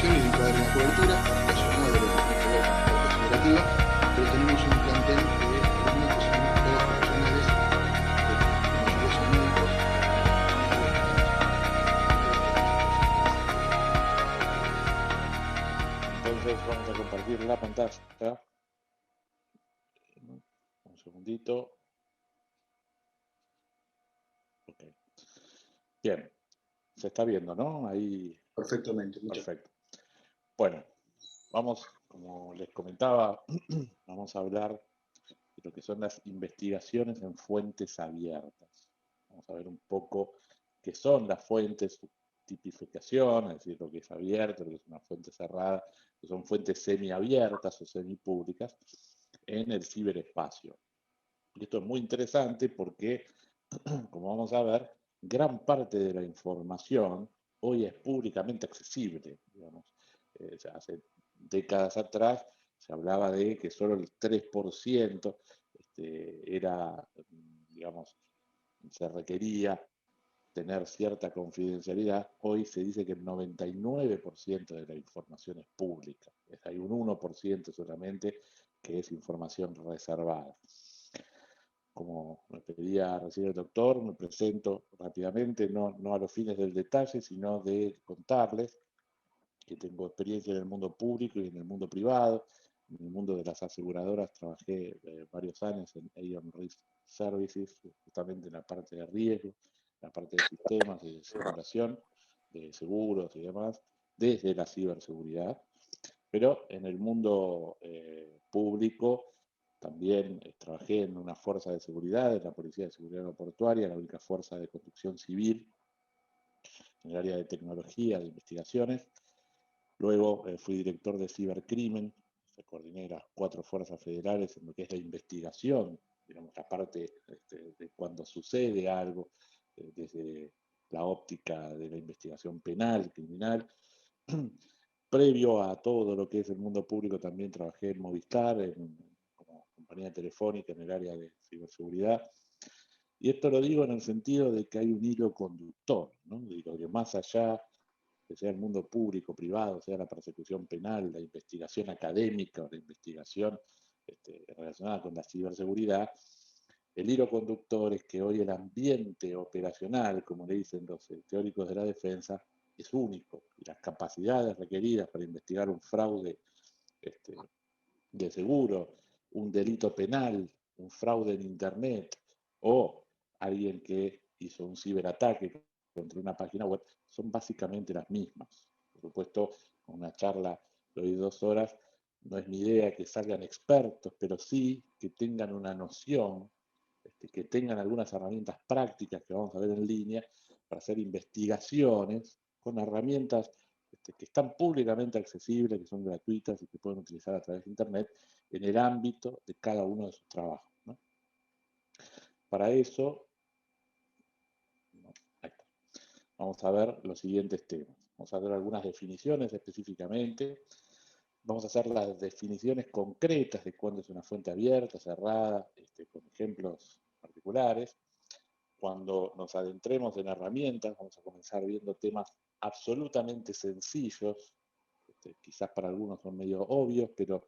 y de encuadre en la cobertura, relacionado de lo que tiene que ver con la parte operativa, pero tenemos un plantel de alumnos que son todos profesionales, la mayoría son médicos, Entonces vamos a compartir la pantalla. Un segundito. Ok. Bien, se está viendo, ¿no? Ahí, perfectamente, muchas perfecto. Bueno, vamos, como les comentaba, vamos a hablar de lo que son las investigaciones en fuentes abiertas. Vamos a ver un poco qué son las fuentes, su tipificación, es decir, lo que es abierto, lo que es una fuente cerrada, que son fuentes semiabiertas o semipúblicas en el ciberespacio. Y esto es muy interesante porque, como vamos a ver, gran parte de la información hoy es públicamente accesible. Digamos. Hace décadas atrás se hablaba de que solo el 3% era, digamos, se requería tener cierta confidencialidad. Hoy se dice que el 99% de la información es pública. Hay un 1% solamente que es información reservada. Como me pedía recién el doctor, me presento rápidamente, no a los fines del detalle, sino de contarles que tengo experiencia en el mundo público y en el mundo privado. En el mundo de las aseguradoras trabajé varios años en Aon Risk Services, justamente en la parte de riesgo, la parte de sistemas y de simulación, de seguros y demás, desde la ciberseguridad. Pero en el mundo público también trabajé en una fuerza de seguridad, en la Policía de Seguridad Aeroportuaria, la única fuerza de conducción civil en el área de tecnología, de investigaciones. Luego fui director de cibercrimen, coordiné las 4 fuerzas federales en lo que es la investigación, digamos, la parte de cuando sucede algo, desde la óptica de la investigación penal, criminal. Previo a todo lo que es el mundo público, también trabajé en Movistar, como compañía telefónica en el área de ciberseguridad. Y esto lo digo en el sentido de que hay un hilo conductor, ¿no? Digo que más allá que sea el mundo público, privado, sea la persecución penal, la investigación académica o la investigación relacionada con la ciberseguridad, el hilo conductor es que hoy el ambiente operacional, como le dicen los teóricos de la defensa, es único y las capacidades requeridas para investigar un fraude este, de seguro, un delito penal, un fraude en Internet o alguien que hizo un ciberataque contra una página web, son básicamente las mismas. Por supuesto, una charla de hoy 2 horas, no es mi idea que salgan expertos, pero sí que tengan una noción, que tengan algunas herramientas prácticas que vamos a ver en línea para hacer investigaciones con herramientas que están públicamente accesibles, que son gratuitas y que pueden utilizar a través de Internet en el ámbito de cada uno de sus trabajos, ¿no? Para eso, ¿no? Vamos a ver los siguientes temas. Vamos a ver algunas definiciones específicamente. Vamos a hacer las definiciones concretas de cuándo es una fuente abierta, cerrada, con ejemplos particulares. Cuando nos adentremos en herramientas, vamos a comenzar viendo temas absolutamente sencillos, quizás para algunos son medio obvios, pero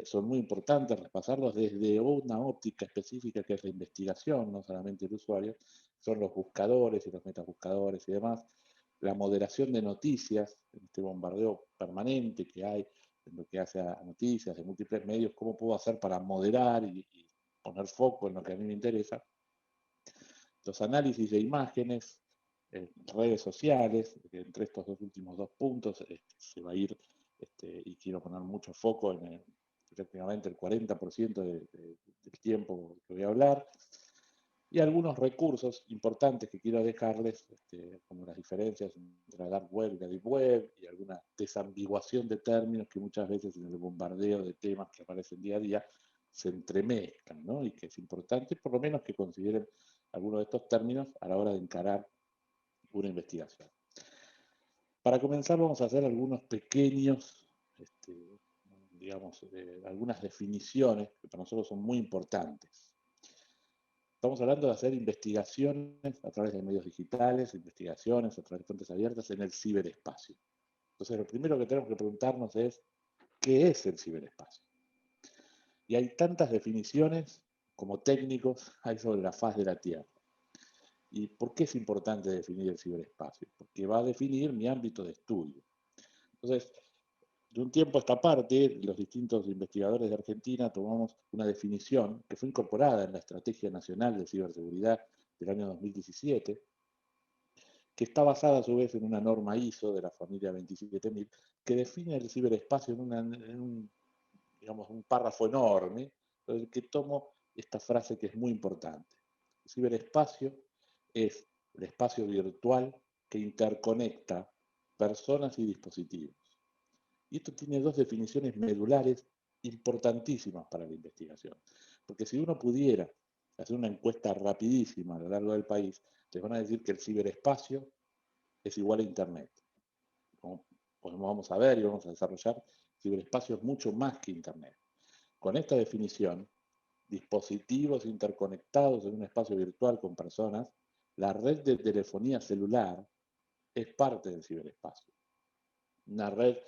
son muy importantes repasarlos desde una óptica específica que es la investigación, no solamente el usuario, son los buscadores y los metabuscadores y demás, la moderación de noticias, este bombardeo permanente que hay en lo que hace a noticias de múltiples medios, cómo puedo hacer para moderar y poner foco en lo que a mí me interesa, los análisis de imágenes, redes sociales, entre estos dos últimos 2 puntos se va a ir, y quiero poner mucho foco en prácticamente el 40% del tiempo que voy a hablar, y algunos recursos importantes que quiero dejarles, como las diferencias entre la dark web y la deep web, y alguna desambiguación de términos que muchas veces en el bombardeo de temas que aparecen día a día se entremezclan, ¿no? Y que es importante por lo menos que consideren algunos de estos términos a la hora de encarar una investigación. Para comenzar vamos a hacer algunos pequeños, digamos, algunas definiciones que para nosotros son muy importantes. Estamos hablando de hacer investigaciones a través de medios digitales, investigaciones a través de fuentes abiertas en el ciberespacio. Entonces, lo primero que tenemos que preguntarnos es, ¿qué es el ciberespacio? Y hay tantas definiciones como técnicos hay sobre la faz de la Tierra. ¿Y por qué es importante definir el ciberespacio? Porque va a definir mi ámbito de estudio. Entonces, de un tiempo a esta parte, los distintos investigadores de Argentina tomamos una definición que fue incorporada en la Estrategia Nacional de Ciberseguridad del año 2017, que está basada a su vez en una norma ISO de la familia 27000, que define el ciberespacio en un, digamos, un párrafo enorme, en el que tomo esta frase que es muy importante. El ciberespacio es el espacio virtual que interconecta personas y dispositivos. Y esto tiene dos definiciones medulares importantísimas para la investigación. Porque si uno pudiera hacer una encuesta rapidísima a lo largo del país, les van a decir que el ciberespacio es igual a Internet. Como vamos a ver y vamos a desarrollar, el ciberespacio es mucho más que Internet. Con esta definición, dispositivos interconectados en un espacio virtual con personas, la red de telefonía celular es parte del ciberespacio. Una red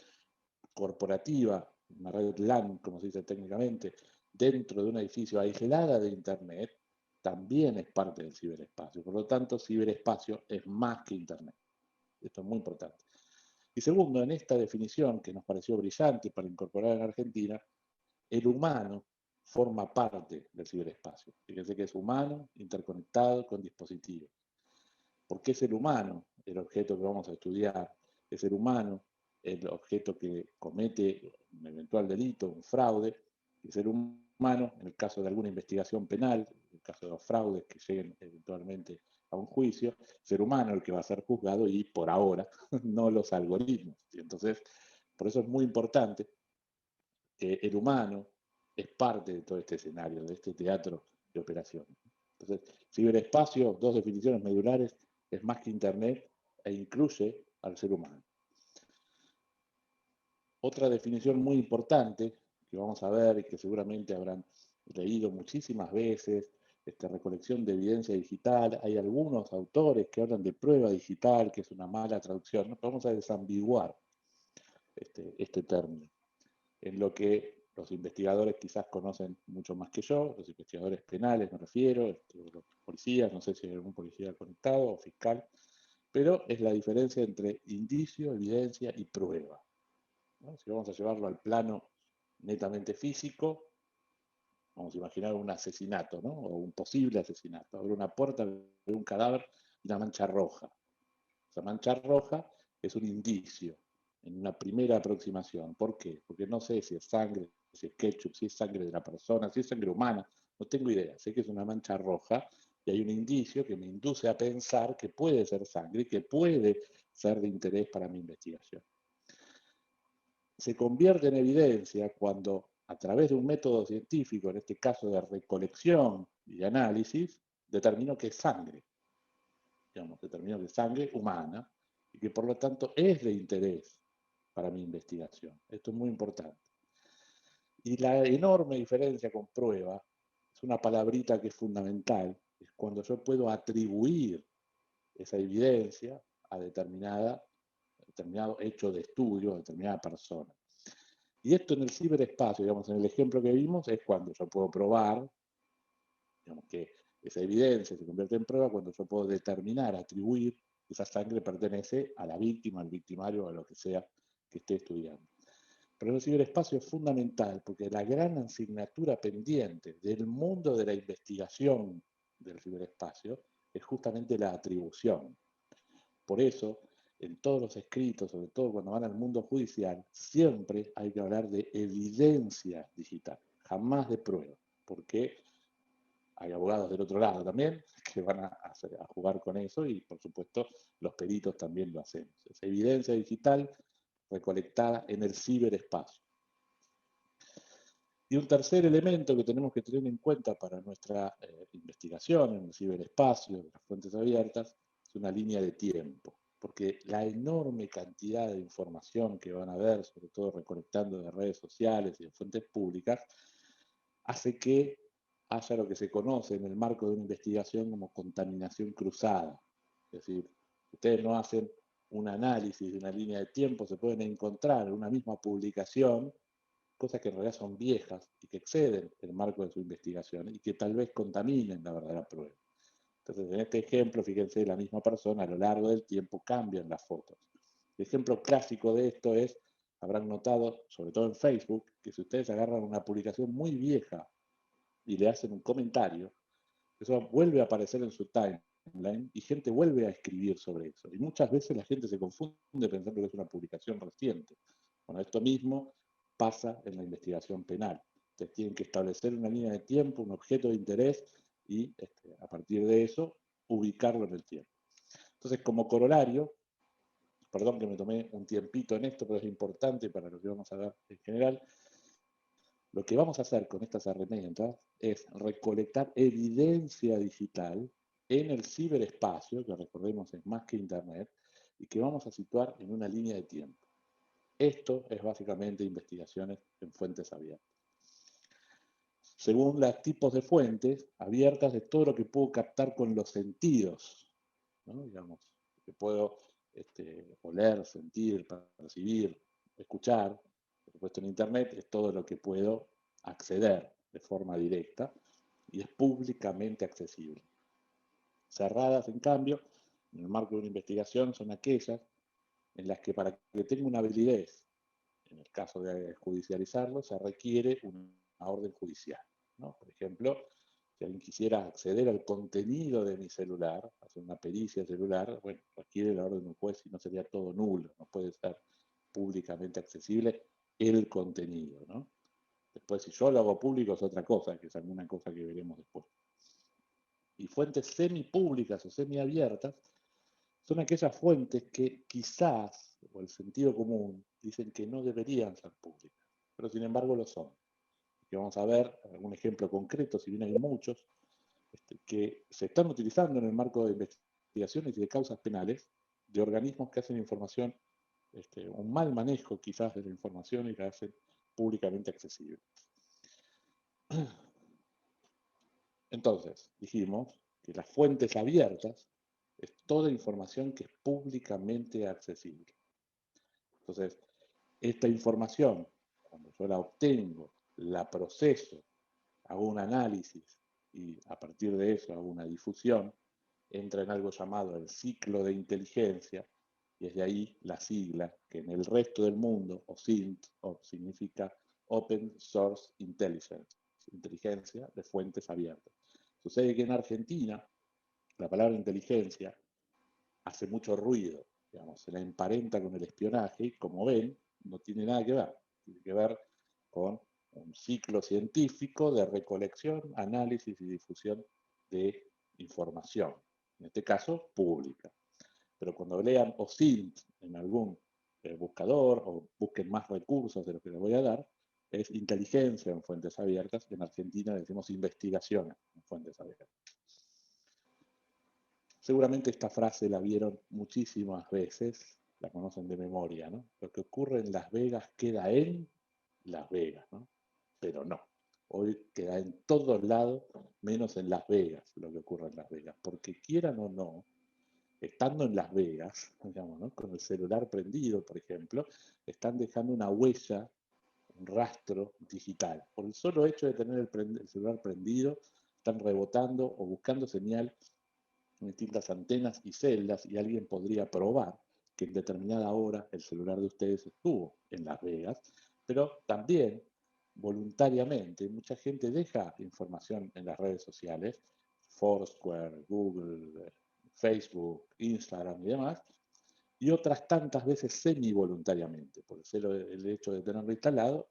corporativa, una red LAN, como se dice técnicamente, dentro de un edificio aislada de Internet, también es parte del ciberespacio. Por lo tanto, ciberespacio es más que Internet. Esto es muy importante. Y segundo, en esta definición, que nos pareció brillante para incorporar en Argentina, el humano forma parte del ciberespacio. Fíjense que es humano, interconectado con dispositivos. ¿Por qué es el humano el objeto que vamos a estudiar? Es el humano el objeto que comete un eventual delito, un fraude, es el humano en el caso de alguna investigación penal, en el caso de los fraudes que lleguen eventualmente a un juicio, ser humano el que va a ser juzgado y por ahora no los algoritmos. Y entonces, por eso es muy importante que el humano es parte de todo este escenario, de este teatro de operaciones. Entonces, ciberespacio, dos definiciones medulares, es más que Internet e incluye al ser humano. Otra definición muy importante que vamos a ver y que seguramente habrán leído muchísimas veces, recolección de evidencia digital. Hay algunos autores que hablan de prueba digital, que es una mala traducción. ¿No? Vamos a desambiguar este término, en lo que los investigadores quizás conocen mucho más que yo, los investigadores penales me refiero, los policías, no sé si hay algún policía conectado o fiscal, pero es la diferencia entre indicio, evidencia y prueba. ¿No? Si vamos a llevarlo al plano netamente físico, vamos a imaginar un asesinato, ¿no? O un posible asesinato. Abre una puerta, ve un cadáver y una mancha roja. Esa mancha roja es un indicio en una primera aproximación. ¿Por qué? Porque no sé si es sangre, si es ketchup, si es sangre de la persona, si es sangre humana, no tengo idea. Sé que es una mancha roja y hay un indicio que me induce a pensar que puede ser sangre y que puede ser de interés para mi investigación. Se convierte en evidencia cuando, a través de un método científico, en este caso de recolección y de análisis, determino que es sangre. Digamos, determino que es sangre humana y que por lo tanto es de interés para mi investigación. Esto es muy importante. Y la enorme diferencia con prueba es una palabrita que es fundamental, es cuando yo puedo atribuir esa evidencia a determinado hecho de estudio, a determinada persona. Y esto en el ciberespacio, digamos, en el ejemplo que vimos, es cuando yo puedo probar, digamos, que esa evidencia se convierte en prueba, cuando yo puedo determinar, atribuir que esa sangre pertenece a la víctima, al victimario, a lo que sea que esté estudiando. Pero el ciberespacio es fundamental porque la gran asignatura pendiente del mundo de la investigación del ciberespacio es justamente la atribución. Por eso, en todos los escritos, sobre todo cuando van al mundo judicial, siempre hay que hablar de evidencia digital, jamás de prueba, porque hay abogados del otro lado también que van a jugar con eso y, por supuesto, los peritos también lo hacemos. Es evidencia digital recolectada en el ciberespacio. Y un tercer elemento que tenemos que tener en cuenta para nuestra investigación en el ciberespacio, en las fuentes abiertas, es una línea de tiempo, porque la enorme cantidad de información que van a ver, sobre todo recolectando de redes sociales y de fuentes públicas, hace que haya lo que se conoce en el marco de una investigación como contaminación cruzada. Es decir, ustedes no hacen un análisis de una línea de tiempo, se pueden encontrar en una misma publicación cosas que en realidad son viejas y que exceden el marco de su investigación y que tal vez contaminen la verdadera prueba. Entonces, en este ejemplo, fíjense, la misma persona a lo largo del tiempo cambian las fotos. El ejemplo clásico de esto es, habrán notado, sobre todo en Facebook, que si ustedes agarran una publicación muy vieja y le hacen un comentario, eso vuelve a aparecer en su timeline y gente vuelve a escribir sobre eso. Y muchas veces la gente se confunde pensando que es una publicación reciente. Bueno, esto mismo pasa en la investigación penal. Ustedes tienen que establecer una línea de tiempo, un objeto de interés y a partir de eso ubicarlo en el tiempo. Entonces, como corolario, perdón que me tomé un tiempito en esto, pero es importante para lo que vamos a ver en general, lo que vamos a hacer con estas herramientas es recolectar evidencia digital en el ciberespacio, que recordemos es más que Internet, y que vamos a situar en una línea de tiempo. Esto es básicamente investigaciones en fuentes abiertas. Según los tipos de fuentes abiertas, es todo lo que puedo captar con los sentidos, ¿no? Digamos, que puedo oler, sentir, percibir, escuchar. Por supuesto, en Internet es todo lo que puedo acceder de forma directa y es públicamente accesible. Cerradas, en cambio, en el marco de una investigación, son aquellas en las que para que tenga una validez, en el caso de judicializarlo, se requiere una orden judicial, ¿no? Por ejemplo, si alguien quisiera acceder al contenido de mi celular, hacer una pericia celular, bueno, requiere la orden de un juez y no sería todo nulo, no puede ser públicamente accesible el contenido, ¿no? Después, si yo lo hago público es otra cosa, que es alguna cosa que veremos después. Y fuentes semipúblicas o semiabiertas son aquellas fuentes que quizás, por el sentido común, dicen que no deberían ser públicas, pero sin embargo lo son. Que vamos a ver algún ejemplo concreto, si bien hay muchos, que se están utilizando en el marco de investigaciones y de causas penales de organismos que hacen información, un mal manejo quizás de la información y la hacen públicamente accesible. Entonces, dijimos que las fuentes abiertas es toda información que es públicamente accesible. Entonces, esta información, cuando yo la obtengo, la proceso, hago un análisis y a partir de eso hago una difusión, entra en algo llamado el ciclo de inteligencia, y es de ahí la sigla que en el resto del mundo, OSINT, significa Open Source Intelligence, inteligencia de fuentes abiertas. Sucede que en Argentina la palabra inteligencia hace mucho ruido, digamos, se la emparenta con el espionaje y como ven, no tiene nada que ver, tiene que ver con un ciclo científico de recolección, análisis y difusión de información, en este caso pública. Pero cuando lean OSINT en algún buscador o busquen más recursos de lo que les voy a dar, es inteligencia en fuentes abiertas. En Argentina decimos investigaciones en fuentes abiertas. Seguramente esta frase la vieron muchísimas veces, la conocen de memoria, ¿no? Lo que ocurre en Las Vegas queda en Las Vegas, ¿no? Pero no. Hoy queda en todos lados, menos en Las Vegas, lo que ocurre en Las Vegas. Porque quieran o no, estando en Las Vegas, digamos, ¿no? Con el celular prendido, por ejemplo, están dejando una huella, un rastro digital. Por el solo hecho de tener el celular prendido, están rebotando o buscando señal en distintas antenas y celdas y alguien podría probar que en determinada hora el celular de ustedes estuvo en Las Vegas, pero también voluntariamente mucha gente deja información en las redes sociales, Foursquare, Google, Facebook, Instagram y demás, y otras tantas veces semi-voluntariamente, por el hecho de tenerlo instalado,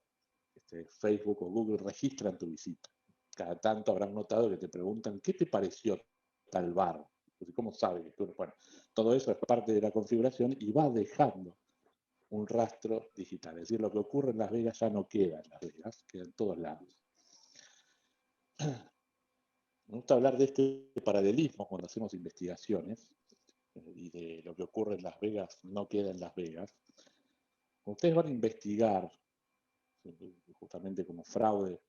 Facebook o Google registran tu visita. Cada tanto habrán notado que te preguntan, ¿qué te pareció tal bar? ¿Cómo sabe que tú? Bueno, todo eso es parte de la configuración y va dejando un rastro digital. Es decir, lo que ocurre en Las Vegas ya no queda en Las Vegas, queda en todos lados. Me gusta hablar de este paralelismo cuando hacemos investigaciones y de lo que ocurre en Las Vegas no queda en Las Vegas. Cuando ustedes van a investigar, justamente como fraude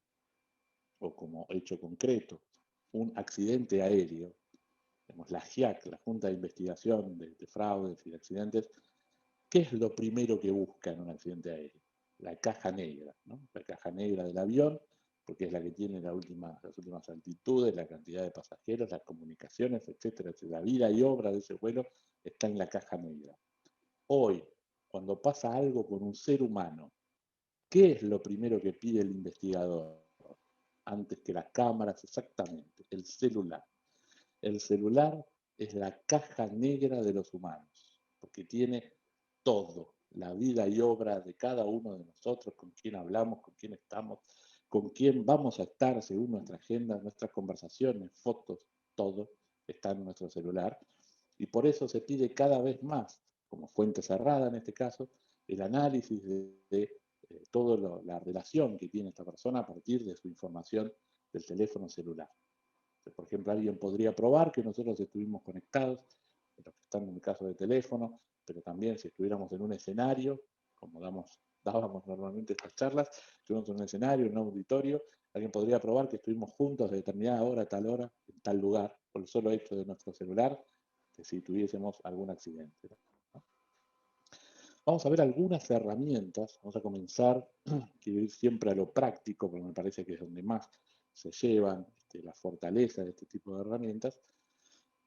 o como hecho concreto, un accidente aéreo, digamos, la JIAC, la Junta de Investigación de Fraudes y de Accidentes, ¿qué es lo primero que busca en un accidente aéreo? La caja negra, ¿no? La caja negra del avión, porque es la que tiene las últimas altitudes, la cantidad de pasajeros, las comunicaciones, etcétera, etcétera. La vida y obra de ese vuelo está en la caja negra. Hoy, cuando pasa algo con un ser humano, ¿qué es lo primero que pide el investigador? Antes que las cámaras, exactamente, el celular. El celular es la caja negra de los humanos, porque tiene todo, la vida y obra de cada uno de nosotros, con quién hablamos, con quién estamos, con quién vamos a estar según nuestra agenda, nuestras conversaciones, fotos, todo está en nuestro celular. Y por eso se pide cada vez más, como fuente cerrada en este caso, el análisis de toda la relación que tiene esta persona a partir de su información del teléfono celular. Por ejemplo, alguien podría probar que nosotros estuvimos conectados, los que están en el caso de teléfono, pero también si estuviéramos en un escenario, como dábamos normalmente estas charlas, estuvimos en un escenario, en un auditorio, alguien podría probar que estuvimos juntos de determinada hora, en tal lugar, por el solo hecho de nuestro celular, que si tuviésemos algún accidente, ¿no? Vamos a ver algunas herramientas, vamos a comenzar, quiero ir siempre a lo práctico, porque me parece que es donde más se llevan la fortaleza de este tipo de herramientas.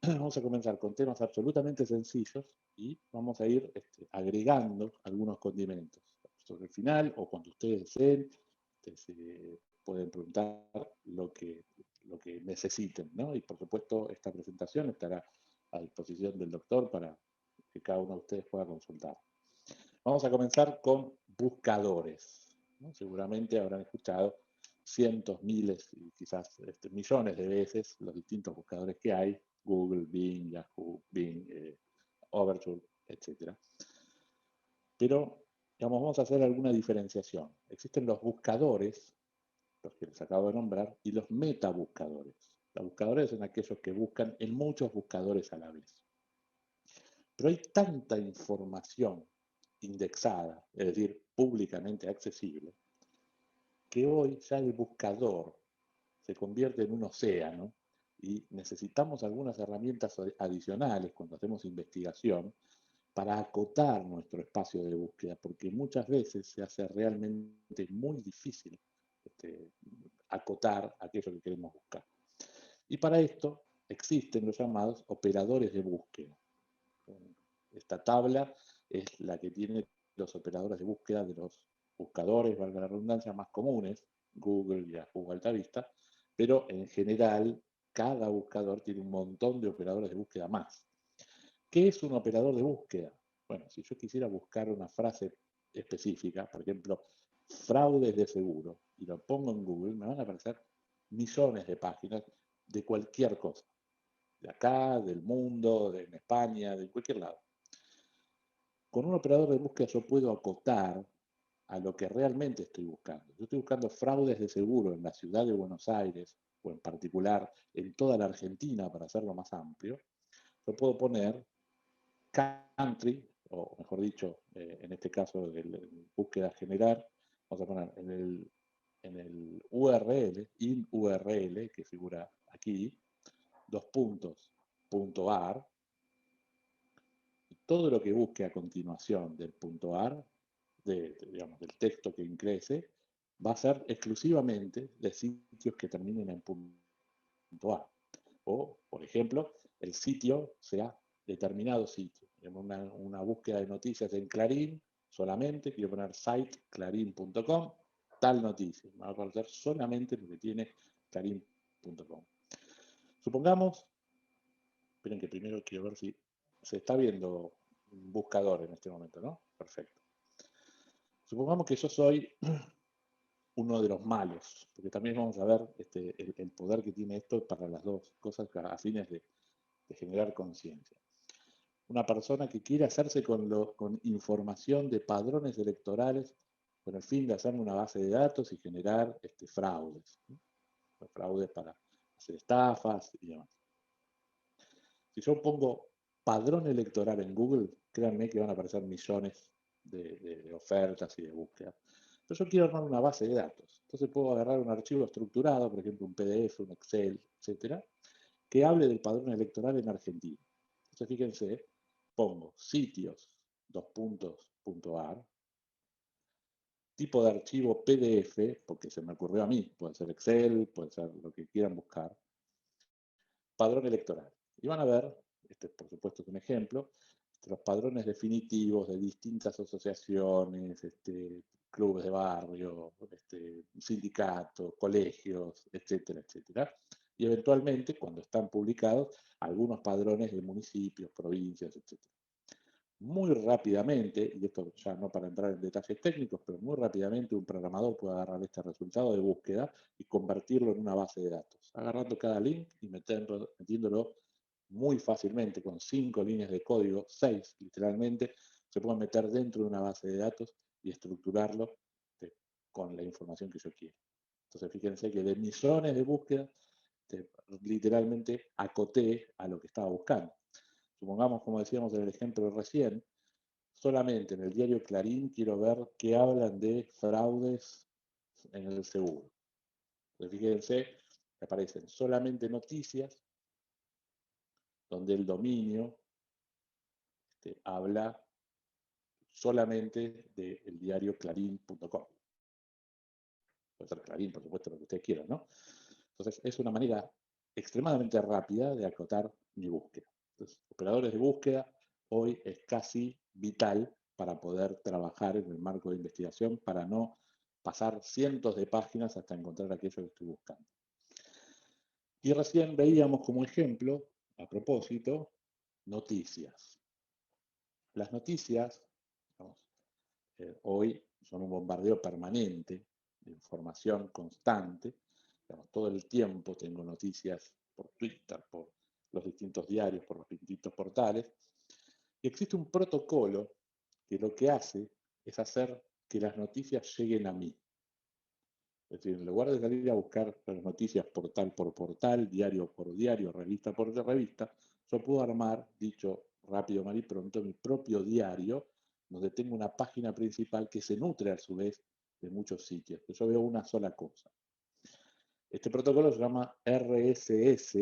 Vamos a comenzar con temas absolutamente sencillos y vamos a ir agregando algunos condimentos. Sobre el final o cuando ustedes deseen, se pueden preguntar lo que necesiten, ¿no? Y por supuesto esta presentación estará a disposición del doctor para que cada uno de ustedes pueda consultar. Vamos a comenzar con buscadores, ¿no? Seguramente habrán escuchado cientos, miles y quizás millones de veces los distintos buscadores que hay: Google, Bing, Yahoo, Bing, Overture, etc. Pero, digamos, vamos a hacer alguna diferenciación. Existen los buscadores, los que les acabo de nombrar, y los metabuscadores. Los buscadores son aquellos que buscan en muchos buscadores a la vez. Pero hay tanta información indexada, es decir, públicamente accesible, que hoy ya el buscador se convierte en un océano y necesitamos algunas herramientas adicionales cuando hacemos investigación para acotar nuestro espacio de búsqueda, porque muchas veces se hace realmente muy difícil acotar aquello que queremos buscar. Y para esto existen los llamados operadores de búsqueda. Esta tabla es la que tiene los operadores de búsqueda de los buscadores, valga la redundancia, más comunes, Google, Yahoo, Altavista, pero en general cada buscador tiene un montón de operadores de búsqueda más. ¿Qué es un operador de búsqueda? Bueno, si yo quisiera buscar una frase específica, por ejemplo, fraudes de seguro, y lo pongo en Google, me van a aparecer millones de páginas de cualquier cosa, de acá, del mundo, de España, de cualquier lado. Con un operador de búsqueda yo puedo acotar a lo que realmente estoy buscando. Yo estoy buscando fraudes de seguro en la ciudad de Buenos Aires, o en particular en toda la Argentina, para hacerlo más amplio. Yo puedo poner country, o mejor dicho, en este caso de búsqueda general, vamos a poner en el URL, in URL, que figura aquí, .ar, todo lo que busque a continuación del .ar, digamos, del texto que ingrese, va a ser exclusivamente de sitios que terminen en .a. O, por ejemplo, el sitio sea determinado sitio. En una búsqueda de noticias en Clarín, solamente quiero poner siteclarin.com, tal noticia. Me va a aparecer solamente lo que tiene clarin.com. Supongamos, esperen que primero quiero ver si se está viendo un buscador en este momento, ¿no? Perfecto. Supongamos que yo soy uno de los malos, porque también vamos a ver el poder que tiene esto para las dos cosas a fines de generar conciencia. Una persona que quiere hacerse con información de padrones electorales con el fin de hacerme una base de datos y generar fraudes, ¿no? Fraudes para hacer estafas y demás. Si yo pongo padrón electoral en Google, créanme que van a aparecer millones de ofertas y de búsquedas. Pero yo quiero armar una base de datos. Entonces puedo agarrar un archivo estructurado, por ejemplo un PDF, un Excel, etcétera, que hable del padrón electoral en Argentina. Entonces, fíjense, pongo sitios, .ar, tipo de archivo PDF, porque se me ocurrió a mí, puede ser Excel, puede ser lo que quieran buscar, padrón electoral. Y van a ver, este por supuesto es un ejemplo, los padrones definitivos de distintas asociaciones, clubes de barrio, sindicatos, colegios, etcétera, etcétera. Y eventualmente, cuando están publicados, algunos padrones de municipios, provincias, etcétera. Muy rápidamente, y esto ya no para entrar en detalles técnicos, pero muy rápidamente un programador puede agarrar este resultado de búsqueda y convertirlo en una base de datos, agarrando cada link y metiéndolo muy fácilmente, con 5 líneas de código, 6 literalmente, se puede meter dentro de una base de datos y estructurarlo con la información que yo quiero. Entonces fíjense que de millones de búsquedas, literalmente acoté a lo que estaba buscando. Supongamos, como decíamos en el ejemplo recién, solamente en el diario Clarín quiero ver qué hablan de fraudes en el seguro. Entonces, fíjense que aparecen solamente noticias donde el dominio habla solamente del diario clarín.com. Puede ser Clarín, por supuesto, lo que ustedes quieran, ¿no? Entonces, es una manera extremadamente rápida de acotar mi búsqueda. Entonces, operadores de búsqueda hoy es casi vital para poder trabajar en el marco de investigación, para no pasar cientos de páginas hasta encontrar aquello que estoy buscando. Y recién veíamos como ejemplo, a propósito, noticias. Las noticias, vamos, hoy son un bombardeo permanente de información constante. Digamos, todo el tiempo tengo noticias por Twitter, por los distintos diarios, por los distintos portales. Y existe un protocolo que lo que hace es hacer que las noticias lleguen a mí. Es decir, en lugar de salir a buscar las noticias portal por portal, diario por diario, revista por revista, yo puedo armar, dicho rápido, mal y pronto, mi propio diario, donde tengo una página principal que se nutre a su vez de muchos sitios. Yo veo una sola cosa. Este protocolo se llama RSS,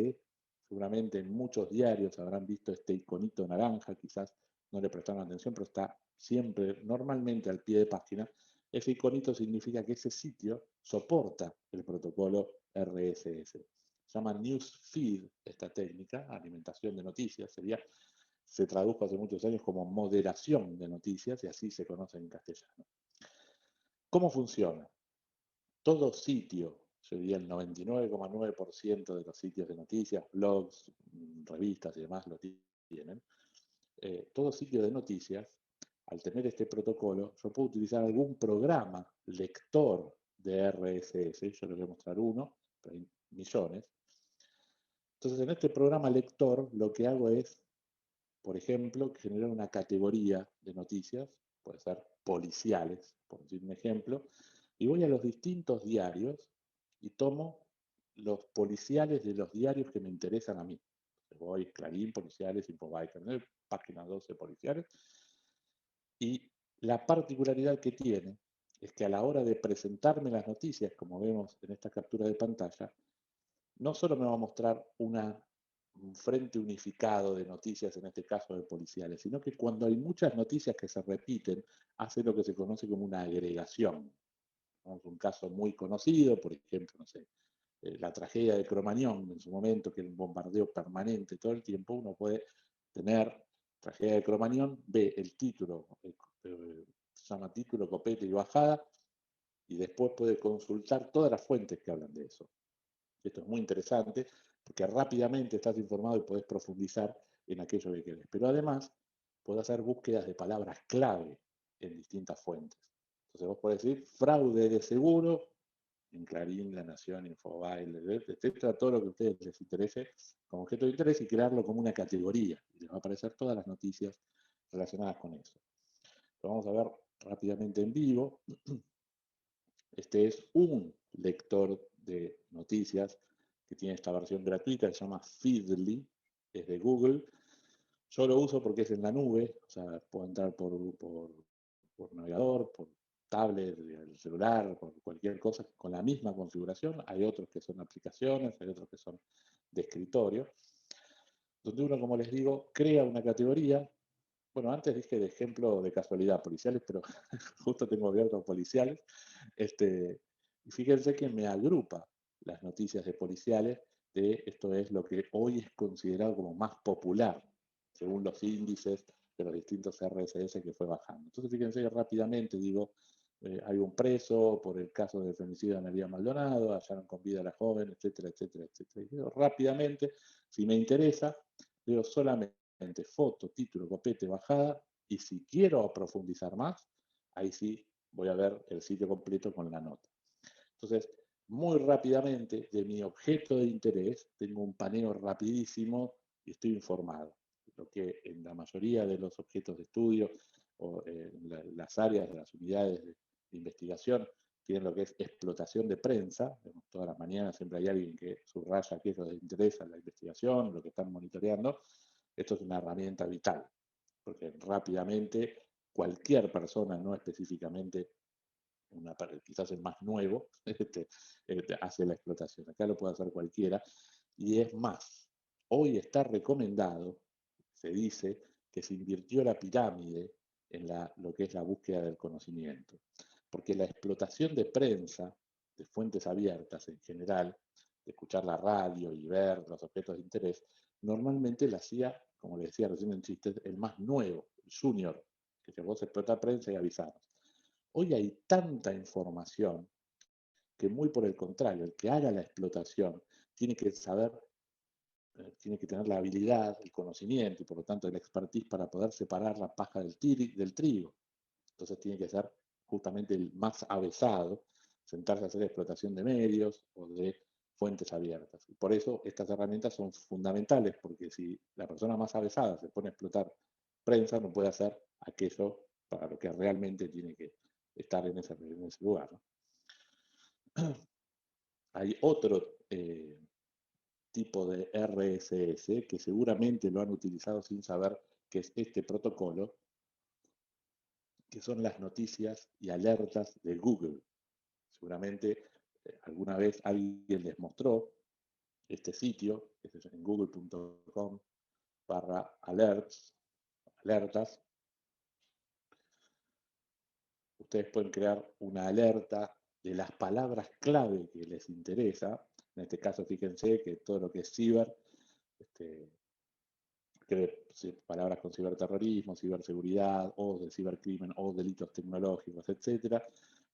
seguramente en muchos diarios habrán visto este iconito naranja, quizás no le prestaron atención, pero está siempre, normalmente al pie de página. Ese iconito significa que ese sitio soporta el protocolo RSS. Se llama Newsfeed esta técnica, alimentación de noticias, se tradujo hace muchos años como moderación de noticias y así se conoce en castellano. ¿Cómo funciona? Todo sitio, yo diría el 99,9% de los sitios de noticias, blogs, revistas y demás lo tienen, todo sitio de noticias, al tener este protocolo, yo puedo utilizar algún programa lector de RSS, yo les voy a mostrar uno, pero hay millones. Entonces, en este programa lector, lo que hago es, por ejemplo, generar una categoría de noticias, puede ser policiales, por decir un ejemplo, y voy a los distintos diarios y tomo los policiales de los diarios que me interesan a mí. Voy Clarín, policiales, Infobae, página 12, policiales. Y la particularidad que tiene es que a la hora de presentarme las noticias, como vemos en esta captura de pantalla, no solo me va a mostrar un frente unificado de noticias, en este caso de policiales, sino que cuando hay muchas noticias que se repiten, hace lo que se conoce como una agregación. ¿No? Un caso muy conocido, por ejemplo, no sé, la tragedia de Cromañón en su momento, que era un bombardeo permanente todo el tiempo, uno puede tener tragedia de Cromañón, ve el título, se llama título, copete y bajada, y después puede consultar todas las fuentes que hablan de eso. Esto es muy interesante, porque rápidamente estás informado y podés profundizar en aquello que querés. Pero además, podés hacer búsquedas de palabras clave en distintas fuentes. Entonces vos podés decir fraude de seguro en Clarín, La Nación, Infobae, etcétera, todo lo que a ustedes les interese como objeto de interés y crearlo como una categoría. Y les va a aparecer todas las noticias relacionadas con eso. Lo vamos a ver rápidamente en vivo. Este es un lector de noticias que tiene esta versión gratuita, que se llama Feedly, es de Google. Yo lo uso porque es en la nube, o sea, puedo entrar por navegador, por tablet, el celular, por cualquier cosa con la misma configuración. Hay otros que son aplicaciones, hay otros que son de escritorio, donde uno, como les digo, crea una categoría. Bueno, antes dije de ejemplo de casualidad policiales, pero justo tengo abierto policiales. Y fíjense que me agrupa las noticias de policiales de esto es lo que hoy es considerado como más popular, según los índices de los distintos RSS que fue bajando. Entonces, fíjense que rápidamente digo, hay un preso por el caso de femicidio de María Maldonado, hallaron con vida a la joven, etcétera, etcétera, etcétera. Y digo, rápidamente, si me interesa, digo solamente foto, título, copete, bajada, y si quiero profundizar más, ahí sí voy a ver el sitio completo con la nota. Entonces, muy rápidamente, de mi objeto de interés, tengo un paneo rapidísimo y estoy informado. Lo que en la mayoría de los objetos de estudio o en las áreas de las unidades de investigación tienen lo que es explotación de prensa. Todas las mañanas siempre hay alguien que subraya aquello que les interesa la investigación, lo que están monitoreando. Esto es una herramienta vital, porque rápidamente cualquier persona, no específicamente quizás el más nuevo, hace la explotación. Acá lo puede hacer cualquiera. Y es más, hoy está recomendado, se dice, que se invirtió la pirámide en lo que es la búsqueda del conocimiento. Porque la explotación de prensa, de fuentes abiertas en general, de escuchar la radio y ver los objetos de interés, normalmente la hacía, como les decía recién en chistes, el más nuevo, el junior, que se vos explota prensa y avisanos. Hoy hay tanta información que muy por el contrario, el que haga la explotación tiene que saber, tiene que tener la habilidad, el conocimiento y por lo tanto el expertise para poder separar la paja del trigo. Entonces tiene que ser justamente el más avesado, sentarse a hacer explotación de medios o de fuentes abiertas. Y por eso estas herramientas son fundamentales, porque si la persona más avesada se pone a explotar prensa, no puede hacer aquello para lo que realmente tiene que estar en ese lugar, ¿no? Hay otro tipo de RSS que seguramente lo han utilizado sin saber que es este protocolo, que son las noticias y alertas de Google. Seguramente alguna vez alguien les mostró este sitio, que es en google.com/alertas. Ustedes pueden crear una alerta de las palabras clave que les interesa. En este caso, fíjense que todo lo que es ciber, palabras con ciberterrorismo, ciberseguridad, o de cibercrimen, o delitos tecnológicos, etcétera.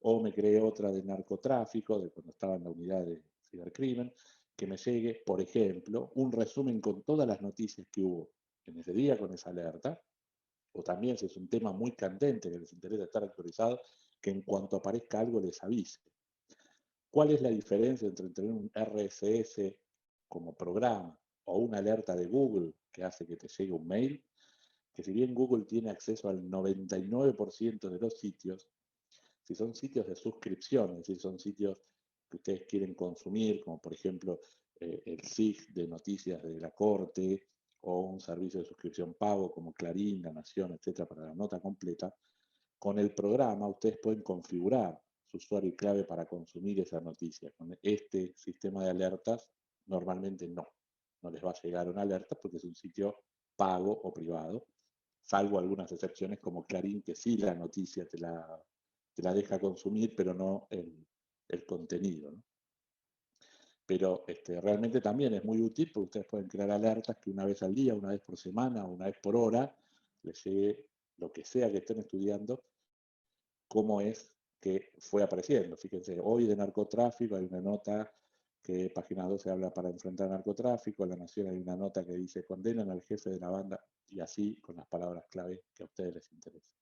O me creé otra de narcotráfico, de cuando estaba en la unidad de cibercrimen, que me llegue, por ejemplo, un resumen con todas las noticias que hubo en ese día con esa alerta, o también si es un tema muy candente que les interesa estar actualizado, que en cuanto aparezca algo les avise. ¿Cuál es la diferencia entre tener un RSS como programa o una alerta de Google que hace que te llegue un mail? Que si bien Google tiene acceso al 99% de los sitios, si son sitios de suscripción, es decir, son sitios que ustedes quieren consumir, como por ejemplo el SIG de noticias de la Corte, o un servicio de suscripción pago como Clarín, La Nación, etcétera, para la nota completa, con el programa ustedes pueden configurar su usuario y clave para consumir esa noticia. Con este sistema de alertas, normalmente no les va a llegar una alerta porque es un sitio pago o privado, salvo algunas excepciones como Clarín, que sí la noticia te la deja consumir, pero no el contenido, ¿no? Pero realmente también es muy útil porque ustedes pueden crear alertas que una vez al día, una vez por semana, una vez por hora, les llegue lo que sea que estén estudiando, cómo es que fue apareciendo. Fíjense, hoy de narcotráfico hay una nota que Página 12 habla para enfrentar narcotráfico, en La Nación hay una nota que dice condenan al jefe de la banda, y así con las palabras clave que a ustedes les interesa.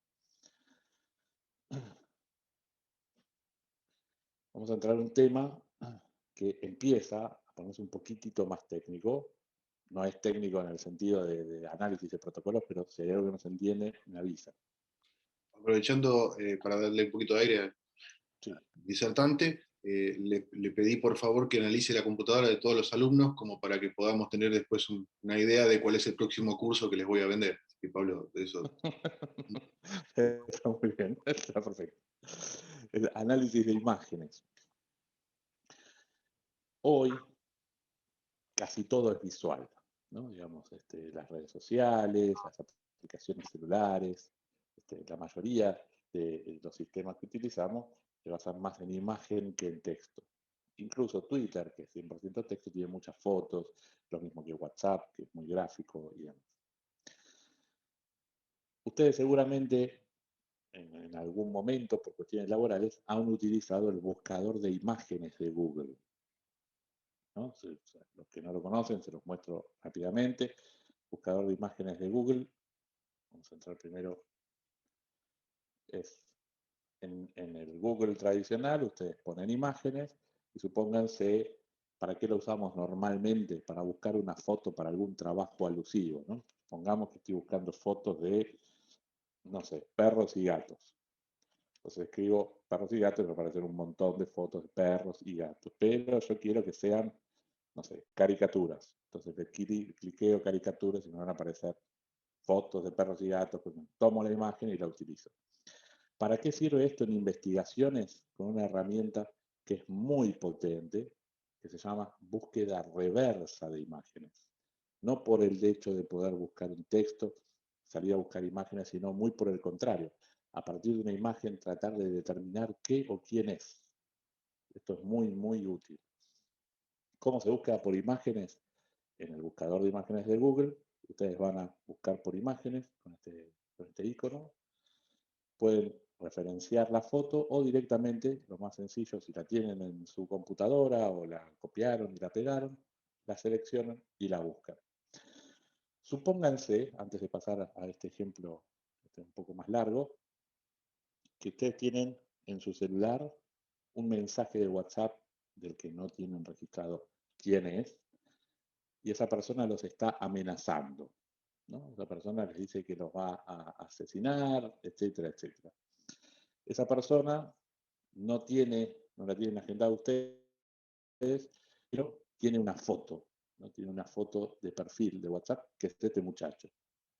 Vamos a entrar en un tema que empieza a ponerse un poquitito más técnico. No es técnico en el sentido de análisis de protocolos, pero si hay algo que no se entiende, me avisa. Aprovechando para darle un poquito de aire al Sí. disertante, le pedí por favor que analice la computadora de todos los alumnos como para que podamos tener después una idea de cuál es el próximo curso que les voy a vender. Así que Pablo, de eso. Está muy bien, está perfecto. El análisis de imágenes. Hoy casi todo es visual, ¿no? Digamos, las redes sociales, las aplicaciones celulares, la mayoría de los sistemas que utilizamos se basan más en imagen que en texto. Incluso Twitter, que es 100% texto, tiene muchas fotos, lo mismo que WhatsApp, que es muy gráfico y demás. Ustedes seguramente en algún momento, por cuestiones laborales, han utilizado el buscador de imágenes de Google, ¿no? Los que no lo conocen, se los muestro rápidamente. Buscador de imágenes de Google. Vamos a entrar primero. Es en el Google tradicional, ustedes ponen imágenes y supónganse, ¿para qué lo usamos normalmente? Para buscar una foto para algún trabajo alusivo, ¿no? Pongamos que estoy buscando fotos de, no sé, perros y gatos. Entonces escribo perros y gatos y me aparecen un montón de fotos de perros y gatos. Pero yo quiero que sean, no sé, caricaturas. Entonces le cliqueo caricaturas y me van a aparecer fotos de perros y gatos. Pues tomo la imagen y la utilizo. ¿Para qué sirve esto en investigaciones? Con una herramienta que es muy potente, que se llama búsqueda reversa de imágenes. No por el hecho de poder buscar un texto, salir a buscar imágenes, sino muy por el contrario. A partir de una imagen tratar de determinar qué o quién es. Esto es muy, muy útil. ¿Cómo se busca por imágenes? En el buscador de imágenes de Google, ustedes van a buscar por imágenes con este icono. Pueden referenciar la foto o directamente, lo más sencillo, si la tienen en su computadora o la copiaron y la pegaron, la seleccionan y la buscan. Supónganse, antes de pasar a este ejemplo un poco más largo, que ustedes tienen en su celular un mensaje de WhatsApp del que no tienen registrado quién es, y esa persona los está amenazando, ¿no? Esa persona les dice que los va a asesinar, etcétera, etcétera. Esa persona no la tienen agendada ustedes, pero tiene una foto, ¿no? Tiene una foto de perfil de WhatsApp que es de este muchacho.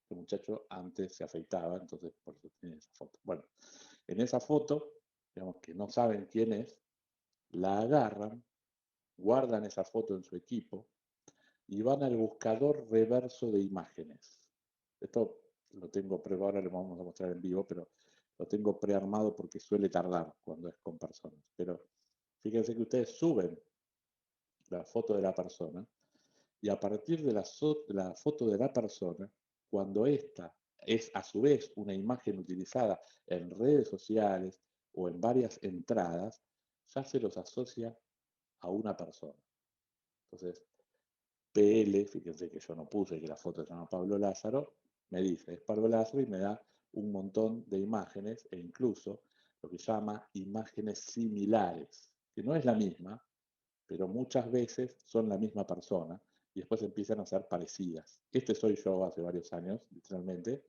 Este muchacho antes se afeitaba, entonces por eso tiene esa foto. Bueno, en esa foto, digamos que no saben quién es, la agarran, guardan esa foto en su equipo y van al buscador reverso de imágenes. Esto lo tengo ahora lo vamos a mostrar en vivo, pero lo tengo prearmado porque suele tardar cuando es con personas. Pero fíjense que ustedes suben la foto de la persona y a partir de la foto de la persona, cuando esta es a su vez una imagen utilizada en redes sociales o en varias entradas, ya se los asocia a una persona. Entonces, PL, fíjense que yo no puse que la foto se llama Pablo Lázaro, me dice, es Pablo Lázaro y me da un montón de imágenes e incluso lo que llama imágenes similares, que no es la misma, pero muchas veces son la misma persona y después empiezan a ser parecidas. Este soy yo hace varios años, literalmente.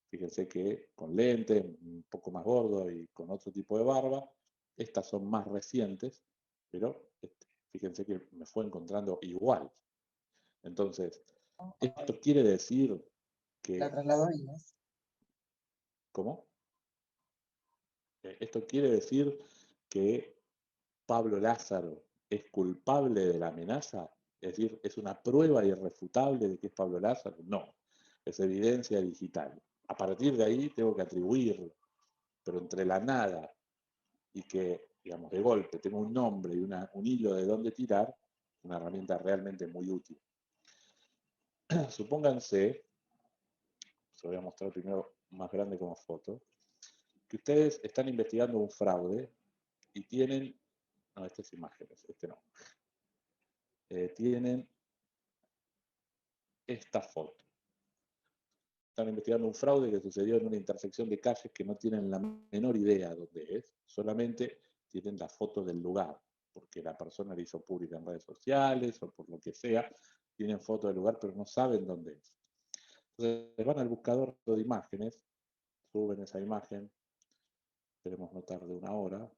Fíjense que con lente, un poco más gordo y con otro tipo de barba. Estas son más recientes, pero fíjense que me fue encontrando igual. Entonces, esto quiere decir La que... trasladarías. ¿Cómo? Esto quiere decir que Pablo Lázaro es culpable de la amenaza, es decir, es una prueba irrefutable de que es Pablo Lázaro. No, es evidencia digital. A partir de ahí tengo que atribuirlo, pero entre la nada y que, digamos, de golpe tengo un nombre y un hilo de dónde tirar, una herramienta realmente muy útil. Supónganse, se lo voy a mostrar primero más grande como foto, que ustedes están investigando un fraude y tienen, no, estas imágenes, no, tienen esta foto. Están investigando un fraude que sucedió en una intersección de calles que no tienen la menor idea dónde es, solamente tienen la foto del lugar, porque la persona la hizo pública en redes sociales o por lo que sea, tienen foto del lugar pero no saben dónde es. Entonces van al buscador de imágenes, suben esa imagen, esperemos no tarde una hora,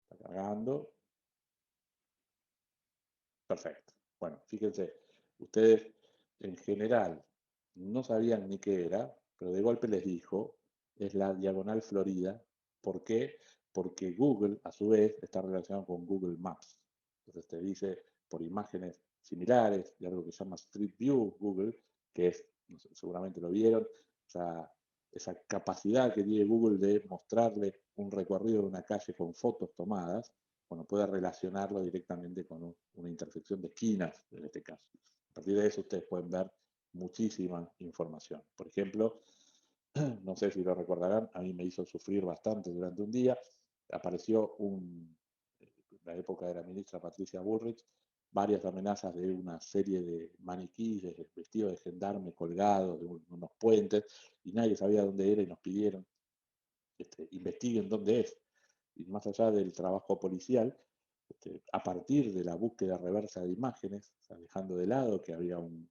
está cargando. Perfecto. Bueno, fíjense, ustedes en general no sabían ni qué era, pero de golpe les dijo, es la diagonal Florida. ¿Por qué? Porque Google, a su vez, está relacionado con Google Maps. Entonces te dice, por imágenes similares de algo que se llama Street View Google, que es, no sé, seguramente lo vieron, esa capacidad que tiene Google de mostrarle un recorrido de una calle con fotos tomadas, bueno, puede relacionarlo directamente con una intersección de esquinas, en este caso. A partir de eso ustedes pueden ver muchísima información. Por ejemplo, no sé si lo recordarán, a mí me hizo sufrir bastante durante un día. Apareció en la época de la ministra Patricia Bullrich, varias amenazas de una serie de maniquíes vestidos de gendarme colgados de unos puentes, y nadie sabía dónde era y nos pidieron investiguen dónde es. Y más allá del trabajo policial, a partir de la búsqueda reversa de imágenes, dejando de lado que había un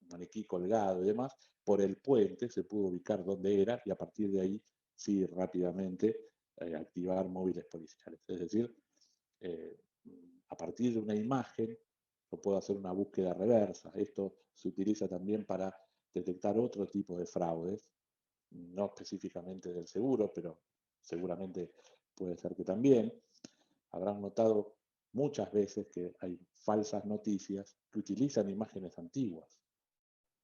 maniquí colgado y demás, por el puente se pudo ubicar dónde era y a partir de ahí sí rápidamente activar móviles policiales. Es decir, a partir de una imagen yo puedo hacer una búsqueda reversa. Esto se utiliza también para detectar otro tipo de fraudes, no específicamente del seguro, pero seguramente puede ser que también. Habrán notado muchas veces que hay falsas noticias que utilizan imágenes antiguas,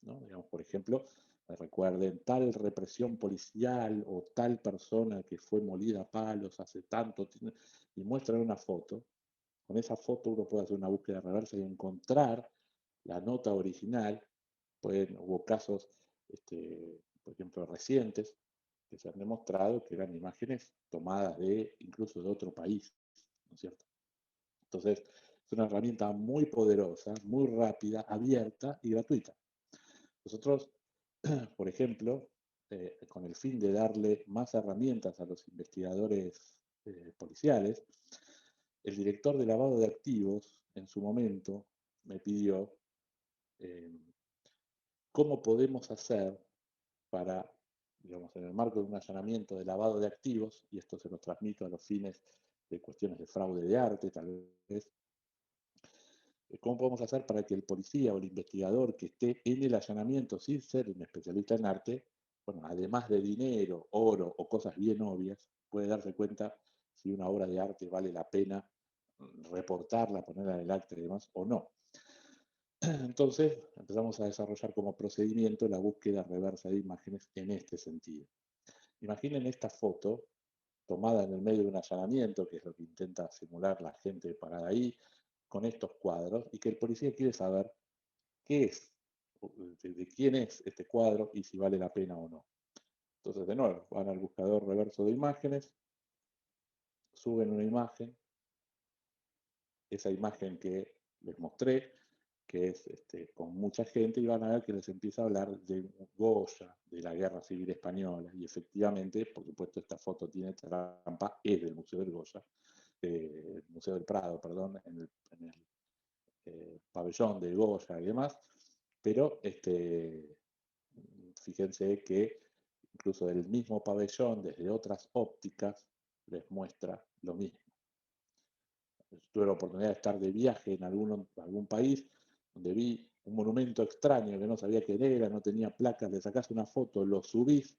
¿no? Digamos, por ejemplo, recuerden tal represión policial o tal persona que fue molida a palos hace tanto tiempo, y muestran una foto. Con esa foto uno puede hacer una búsqueda reversa y encontrar la nota original. Hubo casos, por ejemplo, recientes, que se han demostrado que eran imágenes tomadas incluso de otro país, ¿no es cierto? Entonces, es una herramienta muy poderosa, muy rápida, abierta y gratuita. Nosotros, por ejemplo, con el fin de darle más herramientas a los investigadores policiales, el director de lavado de activos, en su momento, me pidió cómo podemos hacer para, digamos, en el marco de un allanamiento de lavado de activos, y esto se lo transmito a los fines de cuestiones de fraude de arte, tal vez, ¿cómo podemos hacer para que el policía o el investigador que esté en el allanamiento sin ser un especialista en arte, bueno, además de dinero, oro o cosas bien obvias, puede darse cuenta si una obra de arte vale la pena reportarla, ponerla en el acta y demás, o no? Entonces empezamos a desarrollar como procedimiento la búsqueda reversa de imágenes en este sentido. Imaginen esta foto tomada en el medio de un allanamiento, que es lo que intenta simular la gente parada ahí, con estos cuadros, y que el policía quiere saber qué es, de quién es este cuadro y si vale la pena o no. Entonces, de nuevo, van al buscador reverso de imágenes, suben una imagen, esa imagen que les mostré, que es con mucha gente, y van a ver que les empieza a hablar de Goya, de la Guerra Civil Española, y efectivamente, por supuesto, esta foto tiene trampa, es del Museo del Goya, Museo del Prado, perdón, en el pabellón de Goya y demás, pero fíjense que incluso del mismo pabellón, desde otras ópticas, les muestra lo mismo. Tuve la oportunidad de estar de viaje en algún país donde vi un monumento extraño que no sabía quién era, no tenía placas, le sacás una foto, lo subís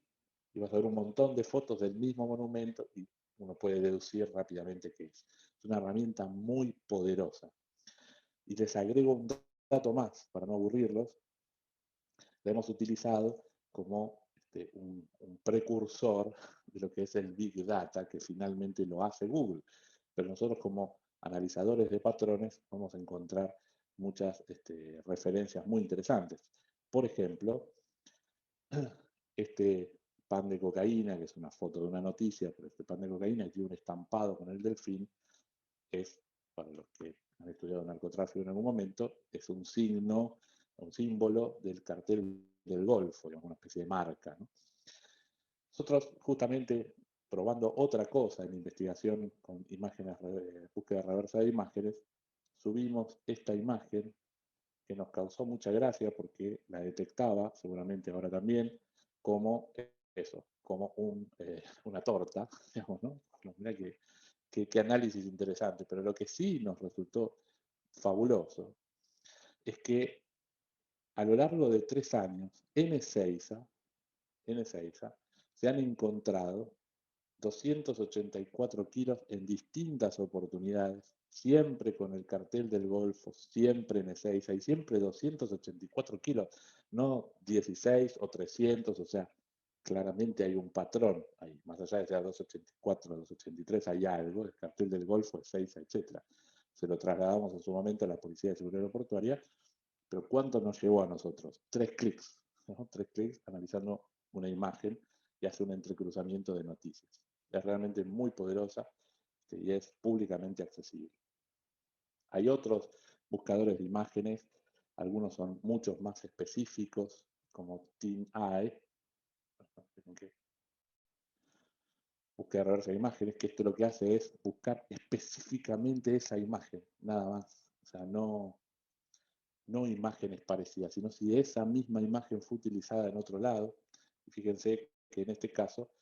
y vas a ver un montón de fotos del mismo monumento y uno puede deducir rápidamente qué es. Es una herramienta muy poderosa. Y les agrego un dato más para no aburrirlos. La hemos utilizado como un precursor de lo que es el Big Data, que finalmente lo hace Google. Pero nosotros como analizadores de patrones vamos a encontrar muchas referencias muy interesantes. Por ejemplo, este pan de cocaína, que es una foto de una noticia, pero este pan de cocaína tiene un estampado con el delfín, es, para los que han estudiado narcotráfico en algún momento, es un signo, un símbolo del cartel del Golfo, digamos, una especie de marca, ¿no? Nosotros, justamente, probando otra cosa en investigación con imágenes, búsqueda reversa de imágenes, subimos esta imagen que nos causó mucha gracia porque la detectaba, seguramente ahora también, como eso, como una torta, digamos, ¿no? Mirá qué análisis interesante, pero lo que sí nos resultó fabuloso es que a lo largo de 3 años en Ezeiza se han encontrado 284 kilos en distintas oportunidades, siempre con el cartel del Golfo, siempre en Ezeiza, y siempre 284 kilos, no 16 o 300, o sea, claramente hay un patrón ahí, más allá de sea 284, 283, hay algo, el cartel del Golfo, Ezeiza, etc. Se lo trasladamos en su momento a la Policía de Seguridad Aeroportuaria, pero ¿cuánto nos llevó a nosotros? 3 clics, ¿no? 3 clics analizando una imagen y hace un entrecruzamiento de noticias. Es realmente muy poderosa y es públicamente accesible. Hay otros buscadores de imágenes, algunos son muchos más específicos, como TinEye, búsqueda reversa de imágenes, que esto lo que hace es buscar específicamente esa imagen, nada más. O sea, no imágenes parecidas, sino si esa misma imagen fue utilizada en otro lado. Y fíjense que en este caso,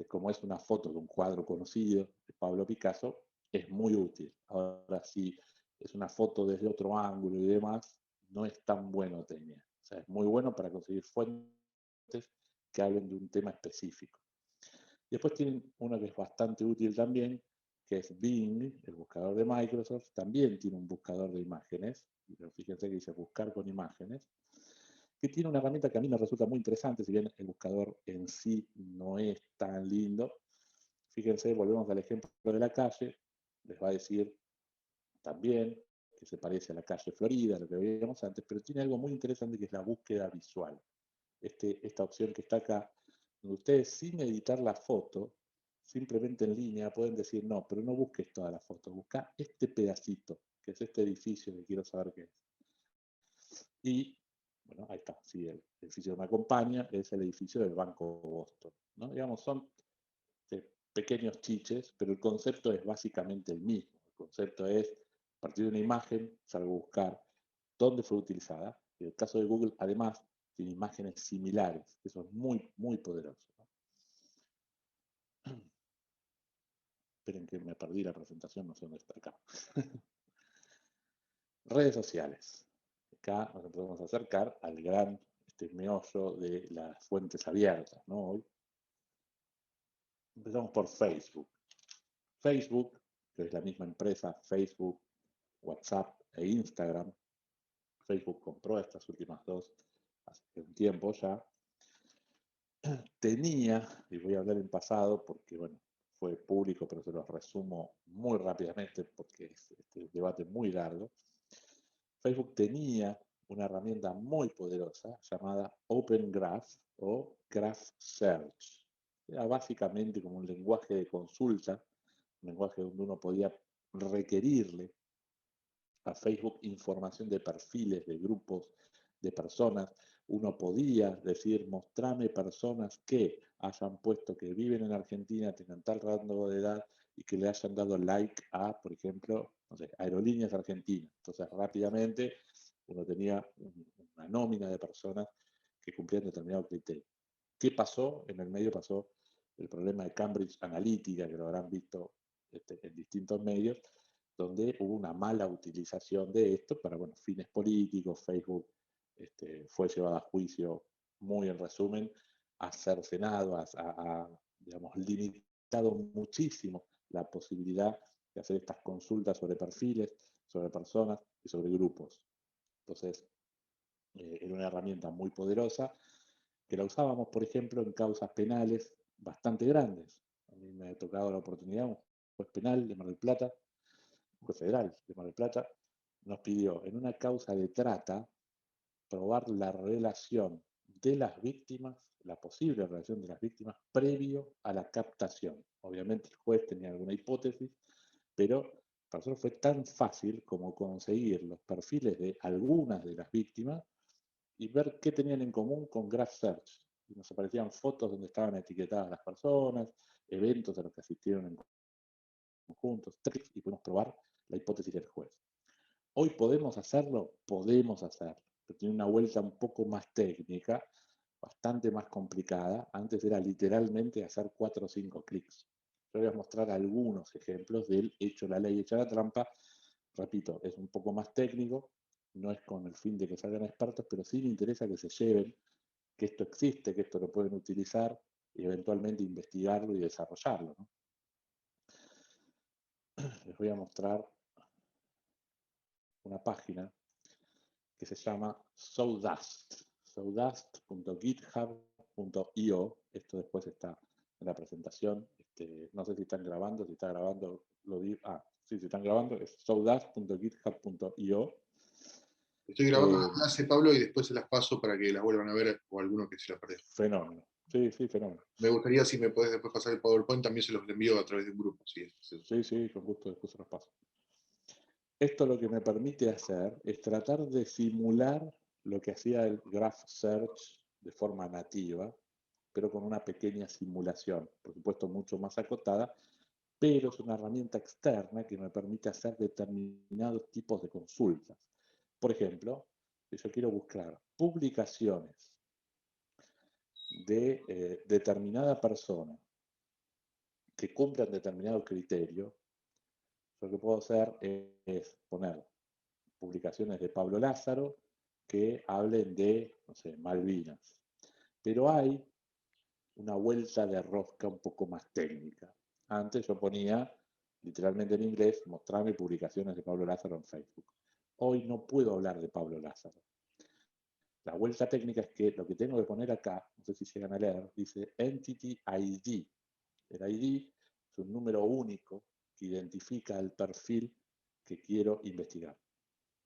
como es una foto de un cuadro conocido de Pablo Picasso, es muy útil. Ahora, si es una foto desde otro ángulo y demás, no es tan bueno tener. O sea, es muy bueno para conseguir fuentes que hablen de un tema específico. Después tienen uno que es bastante útil también, que es Bing, el buscador de Microsoft, también tiene un buscador de imágenes, pero fíjense que dice buscar con imágenes, que tiene una herramienta que a mí me resulta muy interesante, si bien el buscador en sí no es tan lindo. Fíjense, volvemos al ejemplo de la calle, les va a decir también que se parece a la calle Florida, lo que veíamos antes, pero tiene algo muy interesante que es la búsqueda visual. Esta opción que está acá, donde ustedes sin editar la foto, simplemente en línea pueden decir, no, pero no busques toda la foto, busca este pedacito, que es este edificio que quiero saber qué es. Y, bueno, ahí está, sí, el edificio que me acompaña es el edificio del Banco Boston, ¿no? Digamos, son pequeños chiches, pero el concepto es básicamente el mismo. El concepto es, a partir de una imagen, salgo a buscar dónde fue utilizada. Y en el caso de Google, además, tiene imágenes similares. Eso es muy, muy poderoso, ¿no? Esperen que me perdí la presentación, no sé dónde está acá. Redes sociales. Acá nos podemos acercar al gran meollo de las fuentes abiertas, ¿no? Hoy empezamos por Facebook. Facebook, que es la misma empresa, Facebook, WhatsApp e Instagram. Facebook compró estas últimas dos hace un tiempo ya. Tenía, y voy a hablar en pasado porque, bueno, fue público, pero se los resumo muy rápidamente porque es un debate muy largo. Facebook tenía una herramienta muy poderosa llamada Open Graph o Graph Search. Era básicamente como un lenguaje de consulta, un lenguaje donde uno podía requerirle a Facebook información de perfiles, de grupos, de personas. Uno podía decir, mostrame personas que hayan puesto que viven en Argentina, tengan tal rango de edad y que le hayan dado like a, por ejemplo, no sé, Aerolíneas Argentinas. Entonces, rápidamente uno tenía una nómina de personas que cumplían determinado criterio. ¿Qué pasó? En el medio pasó el problema de Cambridge Analytica, que lo habrán visto en distintos medios, donde hubo una mala utilización de esto para, bueno, fines políticos. Facebook fue llevado a juicio, muy en resumen, a cercenado, digamos, limitado muchísimo la posibilidad de hacer estas consultas sobre perfiles, sobre personas y sobre grupos. Entonces, era una herramienta muy poderosa que la usábamos, por ejemplo, en causas penales bastante grandes. A mí me ha tocado la oportunidad, un juez penal de Mar del Plata, un juez federal de Mar del Plata, nos pidió en una causa de trata probar la relación de las víctimas, la posible relación de las víctimas previo a la captación. Obviamente el juez tenía alguna hipótesis, pero para nosotros fue tan fácil como conseguir los perfiles de algunas de las víctimas y ver qué tenían en común con Graph Search. Y nos aparecían fotos donde estaban etiquetadas las personas, eventos a los que asistieron en conjuntos, y podemos probar la hipótesis del juez. Hoy podemos hacerlo, pero tiene una vuelta un poco más técnica, bastante más complicada. Antes era literalmente hacer 4 o 5 clics. Yo voy a mostrar algunos ejemplos del hecho la ley, hecha la trampa. Repito, es un poco más técnico, no es con el fin de que salgan expertos, pero sí me interesa que se lleven, que esto existe, que esto lo pueden utilizar y eventualmente investigarlo y desarrollarlo, ¿no? Les voy a mostrar una página que se llama Sawdust, sawdust.github.io. Esto después está en la presentación. No sé si están grabando, si está grabando, lo digo. Sí, si están grabando, es sawdust.github.io. Estoy grabando la clase, Pablo, y después se las paso para que las vuelvan a ver o alguno que se la perdió. Fenómeno. Sí, fenómeno. Me gustaría, si me podés después pasar el PowerPoint, también se los envío a través de un grupo. Sí, con gusto, después se los paso. Esto lo que me permite hacer es tratar de simular lo que hacía el Graph Search de forma nativa, pero con una pequeña simulación, por supuesto mucho más acotada, pero es una herramienta externa que me permite hacer determinados tipos de consultas. Por ejemplo, si yo quiero buscar publicaciones de determinada persona que cumplan determinado criterio, lo que puedo hacer es poner publicaciones de Pablo Lázaro que hablen de, no sé, Malvinas. Pero hay una vuelta de rosca un poco más técnica. Antes yo ponía, literalmente en inglés, mostrarme publicaciones de Pablo Lázaro en Facebook. Hoy no puedo hablar de Pablo Lázaro. La vuelta técnica es que lo que tengo que poner acá, no sé si llegan a leer, dice Entity ID. El ID es un número único que identifica el perfil que quiero investigar.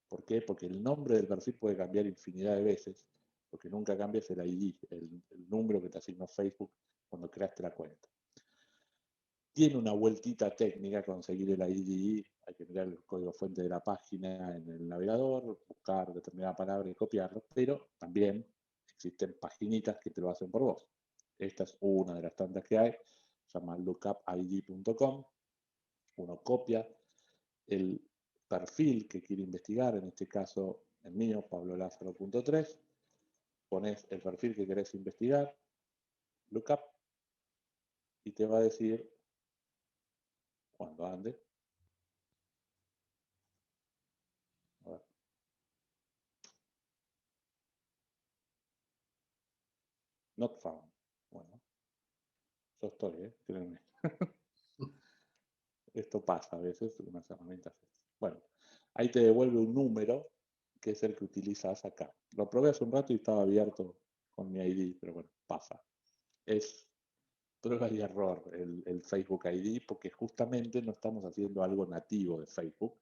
¿Por qué? Porque el nombre del perfil puede cambiar infinidad de veces. Lo que nunca cambia es el ID, el número que te asignó Facebook cuando creaste la cuenta. Tiene una vueltita técnica conseguir el ID, hay que mirar el código fuente de la página en el navegador, buscar determinada palabra y copiarlo, pero también existen paginitas que te lo hacen por vos. Esta es una de las tantas que hay, se llama lookupid.com. Uno copia el perfil que quiere investigar, en este caso el mío, pablolázaro.3, pones el perfil que querés investigar, lookup, y te va a decir cuando ande. A ver. Not found. Bueno, yo estoy, créanme. Esto pasa a veces, unas herramientas. Bueno, ahí te devuelve un número que es el que utilizas acá. Lo probé hace un rato y estaba abierto con mi ID, pero bueno, pasa. Es prueba y error el Facebook ID, porque justamente no estamos haciendo algo nativo de Facebook,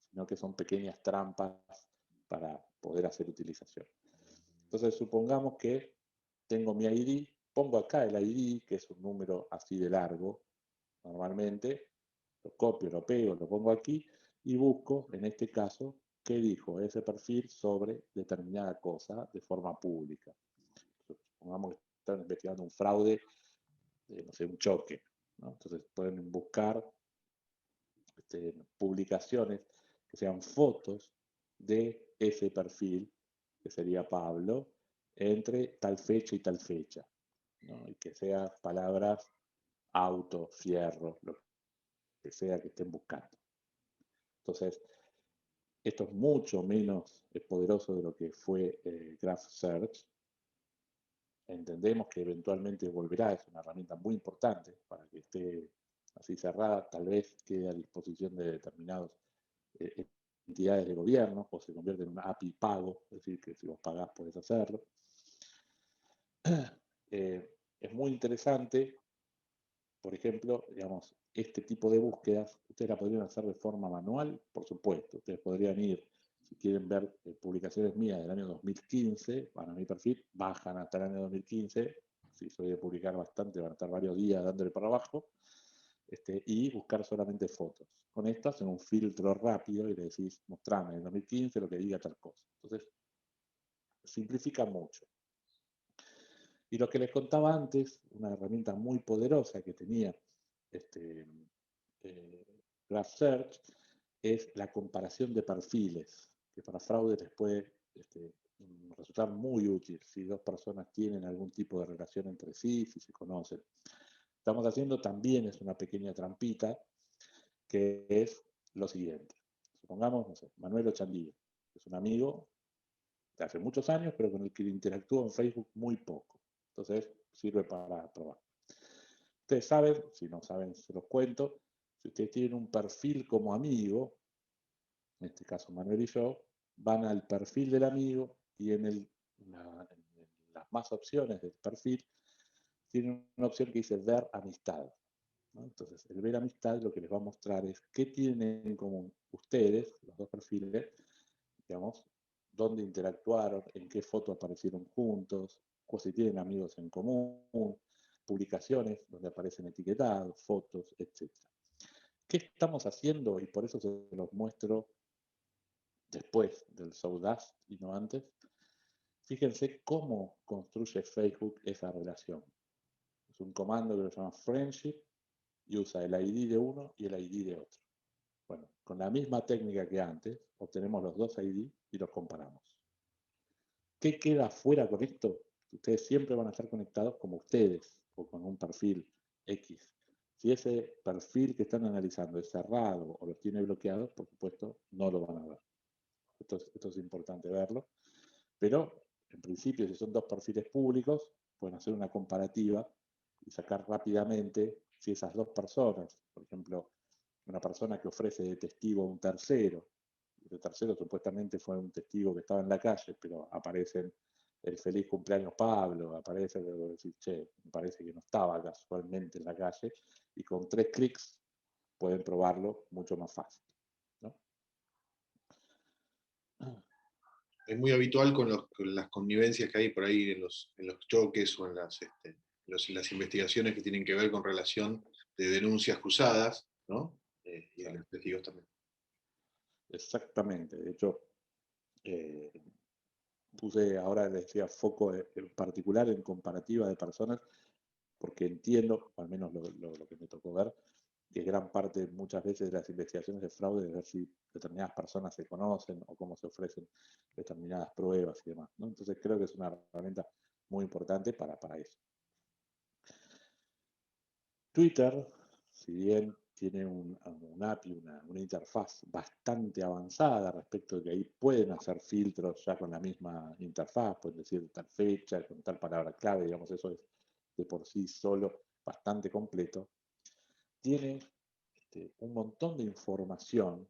sino que son pequeñas trampas para poder hacer utilización. Entonces, supongamos que tengo mi ID, pongo acá el ID, que es un número así de largo, normalmente, lo copio, lo pego, lo pongo aquí, y busco, en este caso, qué dijo ese perfil sobre determinada cosa de forma pública. Supongamos que están investigando un fraude, no sé, un choque, ¿no? Entonces pueden buscar publicaciones que sean fotos de ese perfil, que sería Pablo, entre tal fecha y tal fecha, ¿no? Y que sean palabras auto, fierro, lo que sea que estén buscando. Entonces, esto es mucho menos poderoso de lo que fue Graph Search. Entendemos que eventualmente volverá, es una herramienta muy importante para que esté así cerrada, tal vez quede a disposición de determinadas entidades de gobierno o se convierte en una API pago, es decir, que si vos pagás podés hacerlo. Es muy interesante, por ejemplo, digamos, este tipo de búsquedas, ustedes la podrían hacer de forma manual, por supuesto, ustedes podrían ir, si quieren ver publicaciones mías del año 2015, van a mi perfil, bajan hasta el año 2015, si soy de publicar bastante, van a estar varios días dándole para abajo, y buscar solamente fotos. Con esto hacen un filtro rápido y le decís, mostrame en 2015 lo que diga tal cosa. Entonces, simplifica mucho. Y lo que les contaba antes, una herramienta muy poderosa que tenía Graph Search, es la comparación de perfiles, que para fraude les puede resultar muy útil si dos personas tienen algún tipo de relación entre sí, si se conocen. Estamos haciendo también es una pequeña trampita, que es lo siguiente. Supongamos, no sé, Manuel Ochandía, que es un amigo de hace muchos años, pero con el que interactúo en Facebook muy poco. Entonces, sirve para probar. Ustedes saben, si no saben, se los cuento, si ustedes tienen un perfil como amigo, en este caso Manuel y yo, van al perfil del amigo y en las más opciones del perfil tienen una opción que dice ver amistad, ¿no? Entonces, el ver amistad lo que les va a mostrar es qué tienen en común ustedes, los dos perfiles, digamos, dónde interactuaron, en qué foto aparecieron juntos, o si tienen amigos en común, publicaciones donde aparecen etiquetados, fotos, etc. ¿Qué estamos haciendo? Y por eso se los muestro después del Sawdust y no antes. Fíjense cómo construye Facebook esa relación. Es un comando que se llama friendship y usa el ID de uno y el ID de otro. Bueno, con la misma técnica que antes, obtenemos los dos ID y los comparamos. ¿Qué queda fuera con esto? Ustedes siempre van a estar conectados como ustedes o con un perfil X. Si ese perfil que están analizando es cerrado o los tiene bloqueados, por supuesto, no lo van a ver. Esto es importante verlo. Pero, en principio, si son dos perfiles públicos, pueden hacer una comparativa y sacar rápidamente si esas dos personas, por ejemplo, una persona que ofrece de testigo a un tercero, el tercero supuestamente fue un testigo que estaba en la calle, pero aparecen el feliz cumpleaños Pablo, aparece, decir, che, me parece que no estaba casualmente en la calle, y con 3 clics pueden probarlo mucho más fácil, ¿no? Es muy habitual con las connivencias que hay por ahí en los choques o en las investigaciones que tienen que ver con relación de denuncias cruzadas, ¿no? Y de los testigos también. Exactamente, de hecho, puse, ahora les decía, foco en particular en comparativa de personas, porque entiendo, o al menos lo que me tocó ver, que gran parte muchas veces de las investigaciones de fraude es ver si determinadas personas se conocen o cómo se ofrecen determinadas pruebas y demás, ¿no? Entonces creo que es una herramienta muy importante para eso. Twitter, si bien tiene un API, una interfaz bastante avanzada respecto de que ahí pueden hacer filtros ya con la misma interfaz, pueden decir tal fecha, con tal palabra clave, digamos, eso es de por sí solo bastante completo. Tiene un montón de información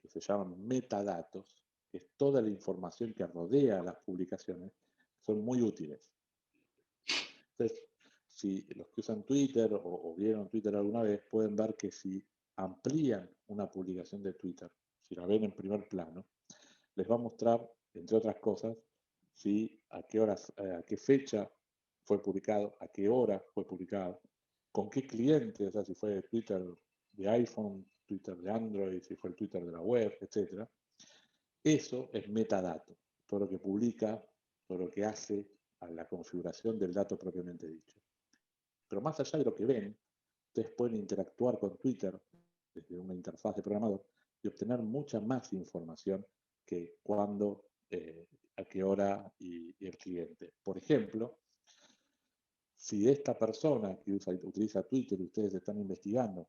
que se llaman metadatos, que es toda la información que rodea las publicaciones, son muy útiles. Entonces, si los que usan Twitter o vieron Twitter alguna vez, pueden ver que si amplían una publicación de Twitter, si la ven en primer plano, les va a mostrar, entre otras cosas, si a qué horas, a qué fecha fue publicado, a qué hora fue publicado, con qué cliente, o sea, si fue Twitter de iPhone, Twitter de Android, si fue el Twitter de la web, etc. Eso es metadato, todo lo que publica, todo lo que hace a la configuración del dato propiamente dicho. Pero más allá de lo que ven, ustedes pueden interactuar con Twitter desde una interfaz de programador y obtener mucha más información que cuándo, a qué hora y el cliente. Por ejemplo, si esta persona que utiliza Twitter, ustedes están investigando,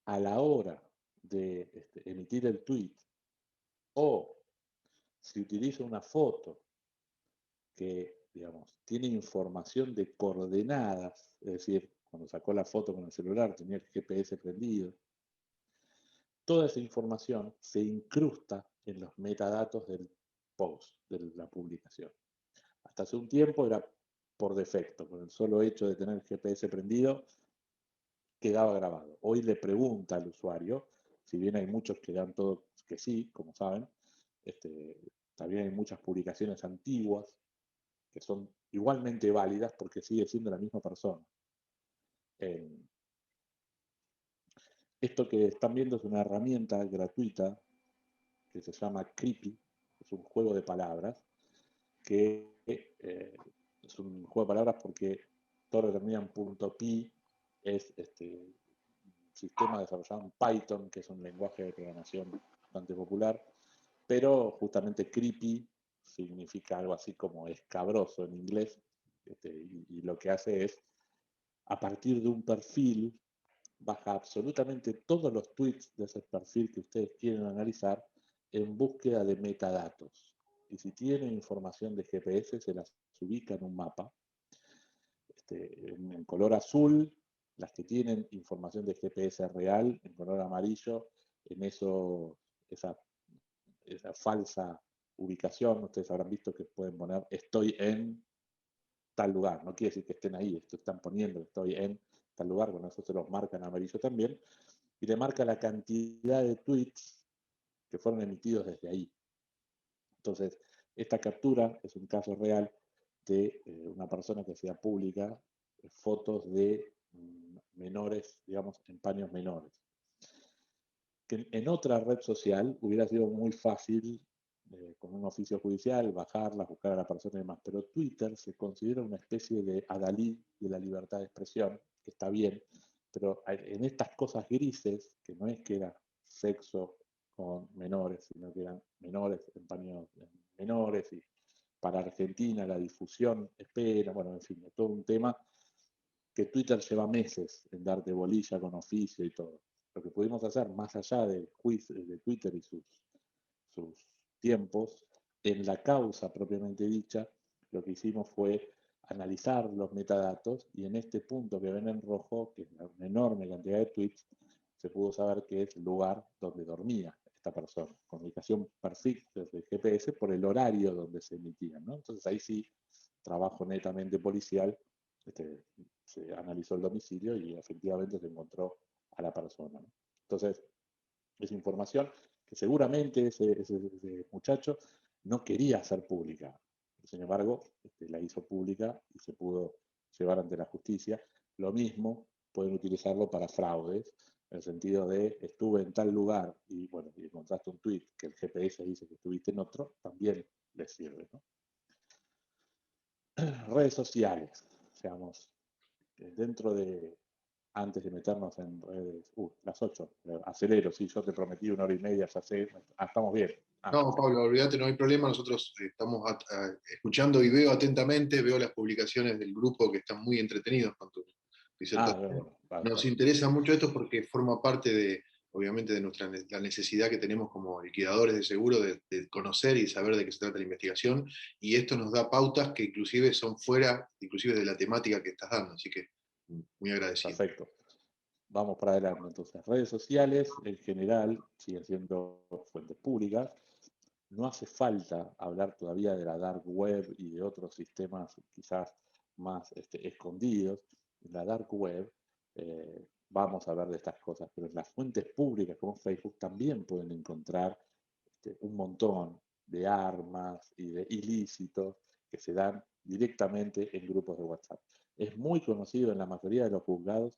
a la hora de emitir el tweet, o si utiliza una foto que, digamos, tiene información de coordenadas, es decir, cuando sacó la foto con el celular tenía el GPS prendido, toda esa información se incrusta en los metadatos del post, de la publicación. Hasta hace un tiempo era por defecto, con el solo hecho de tener el GPS prendido, quedaba grabado. Hoy le pregunta al usuario, si bien hay muchos que dan todo que sí, como saben, también hay muchas publicaciones antiguas que son igualmente válidas porque sigue siendo la misma persona. Esto que están viendo es una herramienta gratuita que se llama Creepy, es un juego de palabras, que es un juego de palabras porque todo lo que termina en .pi es un sistema desarrollado en Python, que es un lenguaje de programación bastante popular, pero justamente creepy significa algo así como escabroso en inglés, y lo que hace es, a partir de un perfil, baja absolutamente todos los tweets de ese perfil que ustedes quieren analizar en búsqueda de metadatos. Y si tienen información de GPS, se las ubica en un mapa. En color azul, las que tienen información de GPS real, en color amarillo, en esos esa falsa ubicación. Ustedes habrán visto que pueden poner estoy en tal lugar, no quiere decir que estén ahí, esto están poniendo estoy en tal lugar, bueno, eso se los marca en amarillo también, y le marca la cantidad de tweets que fueron emitidos desde ahí. Entonces, esta captura es un caso real de una persona que hacía pública fotos de menores, digamos, en paños menores. Que en otra red social hubiera sido muy fácil, con un oficio judicial, bajarla, buscar a la persona y demás, pero Twitter se considera una especie de adalid de la libertad de expresión, que está bien, pero en estas cosas grises, que no es que era sexo con menores, sino que eran menores en paños menores, y para Argentina la difusión espera, bueno, en fin, es todo un tema que Twitter lleva meses en darte bolilla con oficio y todo. Lo que pudimos hacer, más allá de Twitter y sus tiempos, en la causa propiamente dicha, lo que hicimos fue analizar los metadatos y en este punto que ven en rojo, que es una enorme cantidad de tweets, se pudo saber que es el lugar donde dormía esta persona, con ubicación perfecta desde GPS por el horario donde se emitían, ¿no? Entonces ahí sí, trabajo netamente policial, se analizó el domicilio y efectivamente se encontró a la persona, ¿no? Entonces, es información que seguramente ese muchacho no quería hacer pública. Sin embargo, la hizo pública y se pudo llevar ante la justicia. Lo mismo pueden utilizarlo para fraudes, en el sentido de estuve en tal lugar y bueno, y encontraste un tweet que el GPS dice que estuviste en otro, también les sirve, ¿no? Redes sociales, digamos, dentro de, antes de meternos en redes, las 8, acelero, sí, yo te prometí 1 hora y media, ya sé, estamos bien. No, Pablo, olvídate, no hay problema. Nosotros estamos escuchando y veo atentamente, veo las publicaciones del grupo que están muy entretenidos con tu disertación. Bueno, Nos interesa mucho esto porque forma parte de, obviamente, de la necesidad que tenemos como liquidadores de seguro de conocer y saber de qué se trata la investigación. Y esto nos da pautas que inclusive son fuera, inclusive de la temática que estás dando. Así que muy agradecido. perfecto. Vamos para adelante. Entonces, redes sociales en general siguen siendo fuentes públicas. No hace falta hablar todavía de la dark web y de otros sistemas quizás más escondidos. En la dark web vamos a hablar de estas cosas, pero en las fuentes públicas como Facebook también pueden encontrar un montón de armas y de ilícitos que se dan directamente en grupos de WhatsApp. Es muy conocido en la mayoría de los juzgados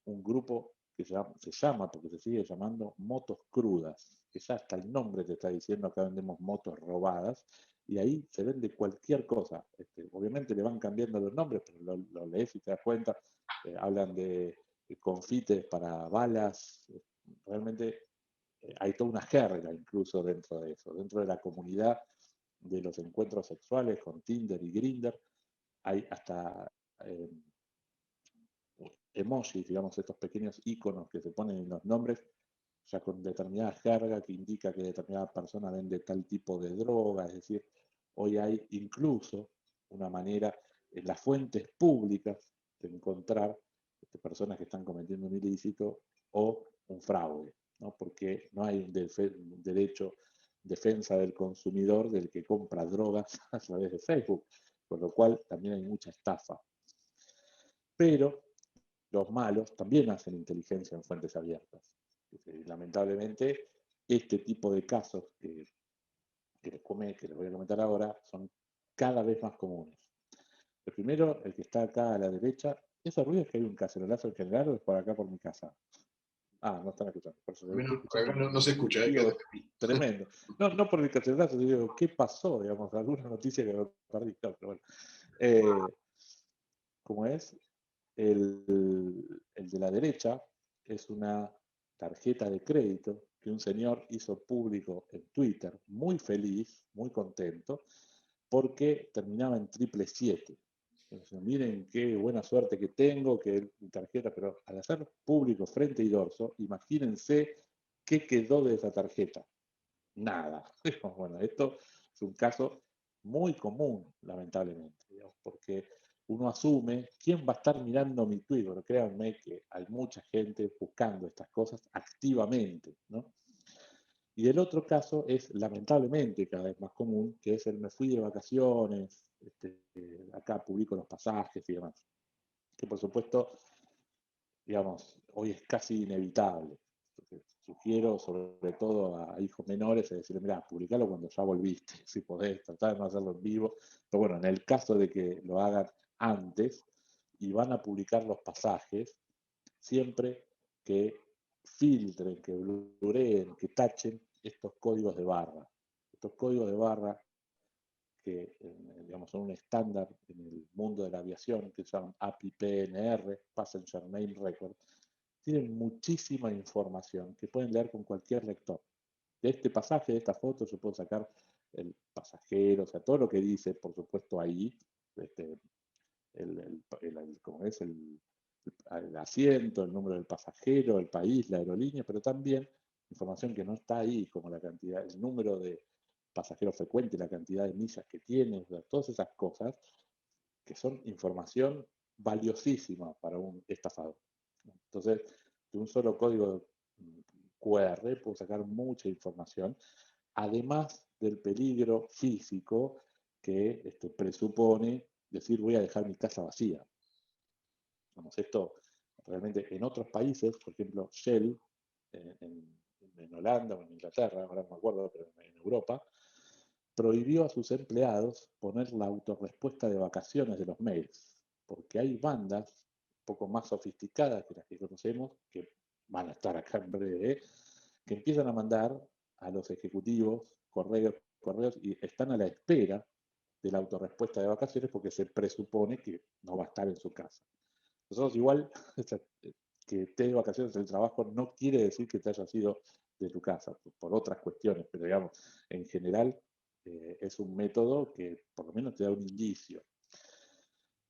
un grupo que se llama, porque se sigue llamando, motos crudas, que ya hasta el nombre te está diciendo acá vendemos motos robadas, y ahí se vende cualquier cosa. Obviamente le van cambiando los nombres, pero lo lees y te das cuenta, hablan de confites para balas, realmente hay toda una jerga incluso dentro de eso, dentro de la comunidad de los encuentros sexuales con Tinder y Grindr, hay hasta emojis, digamos, estos pequeños iconos que se ponen en los nombres, ya con determinada jerga que indica que determinada persona vende tal tipo de droga, es decir, hoy hay incluso una manera en las fuentes públicas de encontrar personas que están cometiendo un ilícito o un fraude, ¿no? Porque no hay un derecho defensa del consumidor del que compra drogas a través de Facebook, con lo cual también hay mucha estafa. Pero los malos también hacen inteligencia en fuentes abiertas. Lamentablemente, este tipo de casos que les voy a comentar ahora son cada vez más comunes. El primero, el que está acá a la derecha, ¿ese ruido es que hay un cacerolazo en general o es por acá por mi casa? No están escuchando. Por eso estoy escuchando No se escucha, ruido tremendo. No por el cacerolazo, digo, ¿qué pasó? Digamos, alguna noticia que me perdí. No, pero bueno. ¿Cómo es? El de la derecha es una tarjeta de crédito que un señor hizo público en Twitter, muy feliz, muy contento, porque terminaba en 777. Entonces, miren qué buena suerte que tengo, que mi tarjeta, pero al hacer público frente y dorso, imagínense qué quedó de esa tarjeta. Nada. Bueno, esto es un caso muy común, lamentablemente, digamos, porque uno asume quién va a estar mirando mi tweet, pero créanme que hay mucha gente buscando estas cosas activamente, ¿no? Y el otro caso es, lamentablemente, cada vez más común, que es el me fui de vacaciones, acá publico los pasajes y demás. Que por supuesto, digamos, hoy es casi inevitable. Sugiero, sobre todo a hijos menores, es decir, mirá, publicalo cuando ya volviste, si podés, tratar de no hacerlo en vivo. Pero bueno, en el caso de que lo hagan antes y van a publicar los pasajes, siempre que filtren, que blureen, que tachen estos códigos de barra. Estos códigos de barra que digamos, son un estándar en el mundo de la aviación, que se llaman API-PNR, Passenger Name Record, tienen muchísima información que pueden leer con cualquier lector. De este pasaje, de esta foto, yo puedo sacar el pasajero, o sea, todo lo que dice, por supuesto, ahí, como es el asiento, el número del pasajero, el país, la aerolínea, pero también información que no está ahí, como la cantidad, el número de pasajeros frecuentes, la cantidad de millas que tiene, o sea, todas esas cosas que son información valiosísima para un estafador. Entonces, de un solo código QR puedo sacar mucha información, además del peligro físico que presupone decir voy a dejar mi casa vacía. Vamos, esto realmente en otros países, por ejemplo, Shell, en Holanda o en Inglaterra, ahora no me acuerdo, pero en Europa, prohibió a sus empleados poner la autorrespuesta de vacaciones de los mails, porque hay bandas un poco más sofisticadas que las que conocemos, que van a estar acá en breve, que empiezan a mandar a los ejecutivos correos y están a la espera de la autorrespuesta de vacaciones porque se presupone que no va a estar en su casa. Nosotros igual, que te de vacaciones del trabajo no quiere decir que te hayas ido de tu casa, por otras cuestiones, pero digamos, en general es un método que por lo menos te da un indicio.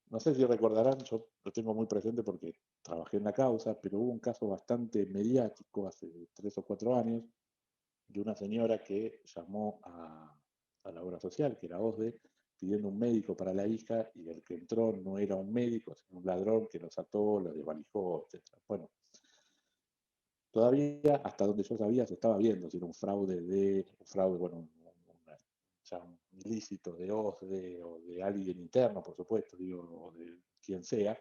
No sé si recordarán, yo lo tengo muy presente porque trabajé en la causa, pero hubo un caso bastante mediático hace 3 o 4 años de una señora que llamó a la obra social, que era OSDE, pidiendo un médico para la hija, y el que entró no era un médico, sino un ladrón que los ató, los desvalijó, etc. Bueno, todavía, hasta donde yo sabía, se estaba viendo si era un fraude, bueno, ya un ilícito de OSDE o de alguien interno, por supuesto, digo, o de quien sea,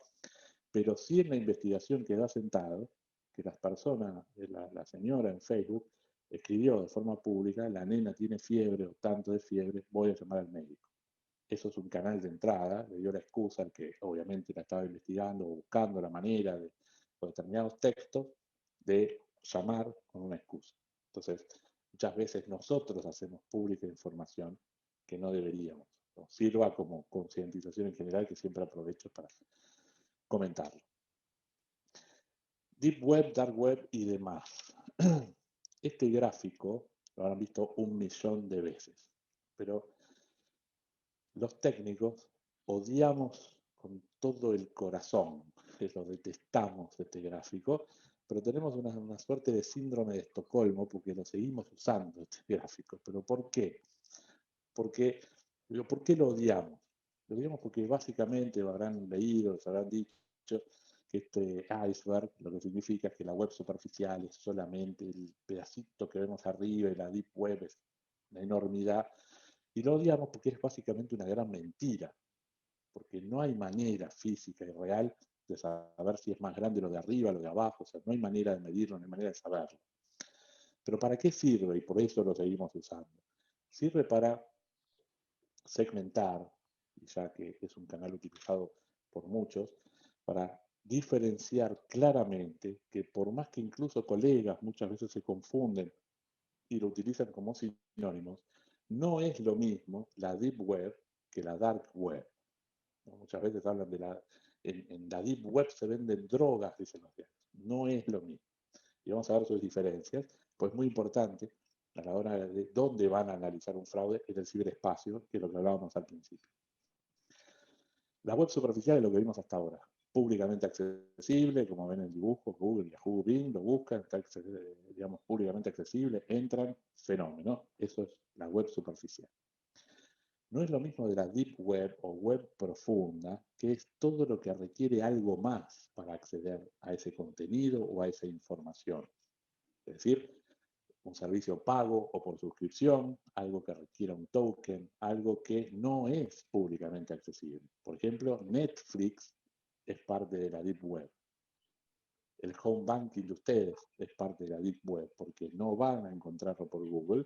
pero sí en la investigación quedó asentado que las personas, la señora en Facebook, escribió de forma pública, la nena tiene fiebre o tanto de fiebre, voy a llamar al médico. Eso es un canal de entrada, le dio la excusa al que obviamente la estaba investigando o buscando la manera de, con determinados textos, de llamar con una excusa. Entonces, muchas veces nosotros hacemos pública información que no deberíamos. ¿No? Sirva como concientización en general, que siempre aprovecho para comentarlo. Deep Web, Dark Web y demás. Este gráfico lo habrán visto 1.000.000 de veces, pero los técnicos odiamos con todo el corazón, lo detestamos este gráfico, pero tenemos una suerte de síndrome de Estocolmo porque lo seguimos usando este gráfico. ¿Pero por qué? ¿Por qué lo odiamos? Lo odiamos porque básicamente lo habrán leído, les habrán dicho que este iceberg lo que significa es que la web superficial es solamente el pedacito que vemos arriba y la deep web es una enormidad. Y lo odiamos porque es básicamente una gran mentira, porque no hay manera física y real de saber si es más grande lo de arriba, lo de abajo, o sea, no hay manera de medirlo, no hay manera de saberlo. Pero ¿para qué sirve? Y por eso lo seguimos usando. Sirve para segmentar, ya que es un canal utilizado por muchos, para diferenciar claramente que por más que incluso colegas muchas veces se confunden y lo utilizan como sinónimos, no es lo mismo la Deep Web que la Dark Web. Muchas veces hablan de en la Deep Web se venden drogas, dicen los diarios. No es lo mismo. Y vamos a ver sus diferencias, pues muy importante a la hora de dónde van a analizar un fraude en el ciberespacio, que es lo que hablábamos al principio. La web superficial es lo que vimos hasta ahora, públicamente accesible, como ven en el dibujo, Google, Yahoo, Bing, lo buscan, está digamos, públicamente accesible, entran, fenómeno. Eso es la web superficial. No es lo mismo de la Deep Web o web profunda, que es todo lo que requiere algo más para acceder a ese contenido o a esa información. Es decir, un servicio pago o por suscripción, algo que requiera un token, algo que no es públicamente accesible. Por ejemplo, Netflix es parte de la Deep Web. El home banking de ustedes es parte de la Deep Web, porque no van a encontrarlo por Google.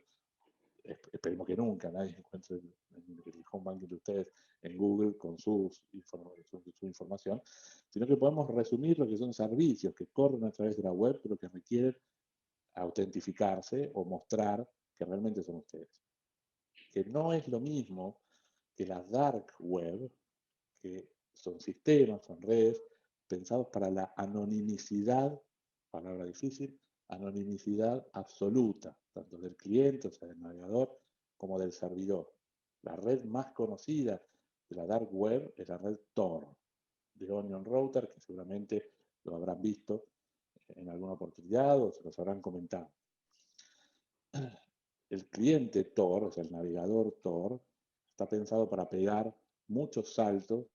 Esperemos que nunca nadie encuentre el home banking de ustedes en Google con su información, sino que podemos resumir lo que son servicios que corren a través de la web, pero que requieren autentificarse o mostrar que realmente son ustedes. Que no es lo mismo que la dark web, que son sistemas, son redes pensados para la anonimicidad, palabra difícil, anonimicidad absoluta, tanto del cliente, o sea, del navegador, como del servidor. La red más conocida de la dark web es la red Tor, de Onion Router, que seguramente lo habrán visto en alguna oportunidad o se los habrán comentado. El cliente Tor, o sea, el navegador Tor, está pensado para pegar muchos saltos,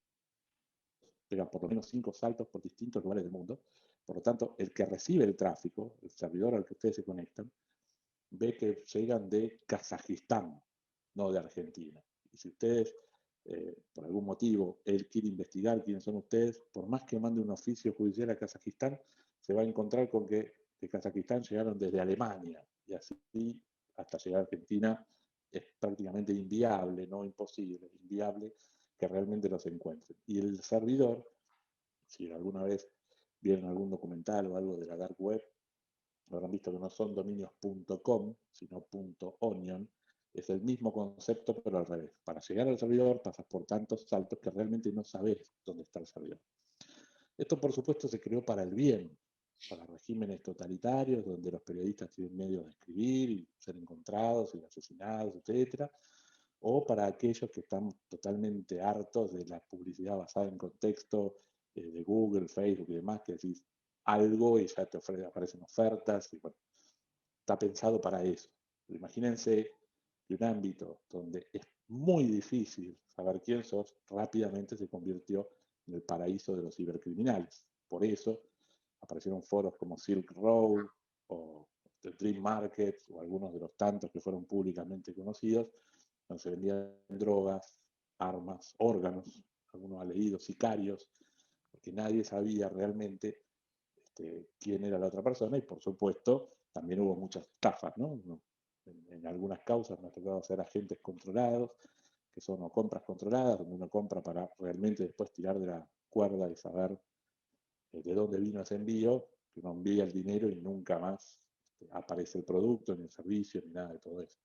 pega por lo menos 5 saltos por distintos lugares del mundo. Por lo tanto, el que recibe el tráfico, el servidor al que ustedes se conectan, ve que llegan de Kazajistán, no de Argentina. Y si ustedes, por algún motivo, él quiere investigar quiénes son ustedes, por más que mande un oficio judicial a Kazajistán, se va a encontrar con que de Kazajistán llegaron desde Alemania, y así hasta llegar a Argentina es prácticamente inviable, no imposible, inviable que realmente los encuentren. Y el servidor, si alguna vez vieron algún documental o algo de la dark web, habrán visto que no son dominios.com, sino .onion, es el mismo concepto, pero al revés. Para llegar al servidor pasas por tantos saltos que realmente no sabes dónde está el servidor. Esto, por supuesto, se creó para el bien, para regímenes totalitarios, donde los periodistas tienen medios de escribir y ser encontrados y asesinados, etc. O para aquellos que están totalmente hartos de la publicidad basada en contexto de Google, Facebook y demás, que decís algo y ya te aparecen ofertas. Y bueno, está pensado para eso. Pero imagínense que un ámbito donde es muy difícil saber quién sos, rápidamente se convirtió en el paraíso de los cibercriminales. Por eso aparecieron foros como Silk Road o The Dream Market o algunos de los tantos que fueron públicamente conocidos, donde se vendían drogas, armas, órganos, algunos han leído, sicarios, porque nadie sabía realmente quién era la otra persona y por supuesto también hubo muchas estafas, ¿no? En algunas causas me ha tocado hacer agentes controlados, que son o compras controladas, donde uno compra para realmente después tirar de la cuerda y saber de dónde vino ese envío, que uno envía el dinero y nunca más aparece el producto, ni el servicio, ni nada de todo eso.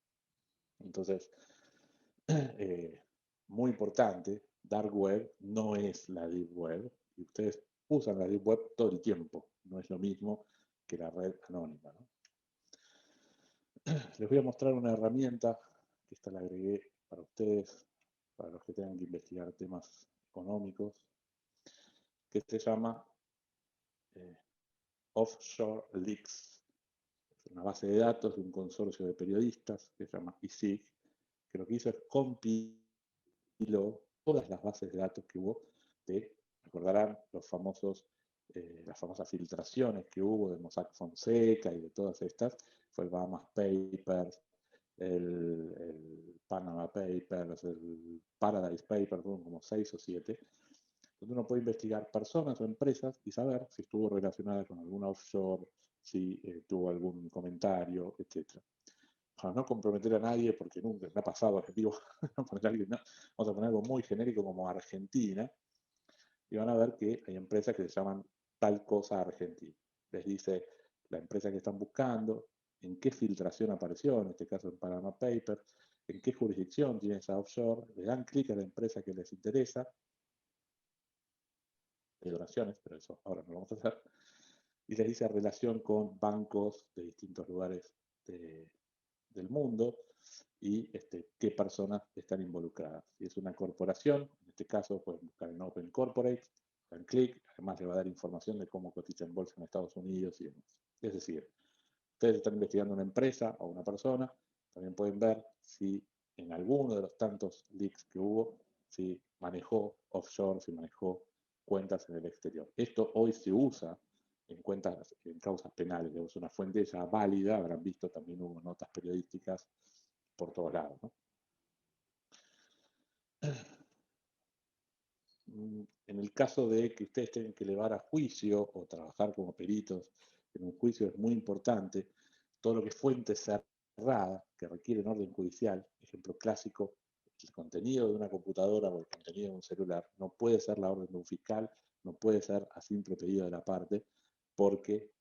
Entonces, muy importante, Dark Web no es la Deep Web, y ustedes usan la Deep Web todo el tiempo, no es lo mismo que la red anónima, ¿no? Les voy a mostrar una herramienta, que esta la agregué para ustedes, para los que tengan que investigar temas económicos, que se llama Offshore Leaks. Es una base de datos de un consorcio de periodistas que se llama ISIG, que lo que hizo es compiló todas las bases de datos que hubo recordarán las famosas filtraciones que hubo de Mossack Fonseca y de todas estas, fue el Bahamas Papers, el Panama Papers, el Paradise Papers, como 6 o 7, donde uno puede investigar personas o empresas y saber si estuvo relacionada con alguna offshore, si tuvo algún comentario, etc. Para no comprometer a nadie, porque nunca me ha pasado, digo, vamos a poner algo muy genérico como Argentina, y van a ver que hay empresas que se llaman tal cosa Argentina. Les dice la empresa que están buscando, en qué filtración apareció, en este caso en Panama Papers, en qué jurisdicción tiene esa offshore, le dan clic a la empresa que les interesa, de donaciones, pero eso ahora no lo vamos a hacer, y les dice relación con bancos de distintos lugares del mundo y qué personas están involucradas. Si es una corporación, en este caso pueden buscar en Open Corporate, dan clic, además le va a dar información de cómo cotiza en bolsa en Estados Unidos y demás. Es decir, ustedes están investigando una empresa o una persona, también pueden ver si en alguno de los tantos leaks que hubo, si manejó offshore, si manejó cuentas en el exterior. Esto hoy se usa en causas penales. Es una fuente ya válida, habrán visto, también hubo notas periodísticas por todos lados, ¿no? En el caso de que ustedes tengan que elevar a juicio o trabajar como peritos en un juicio, es muy importante todo lo que es fuente cerrada, que requiere un orden judicial. Ejemplo clásico: el contenido de una computadora o el contenido de un celular no puede ser la orden de un fiscal, no puede ser a simple pedido de la parte, porque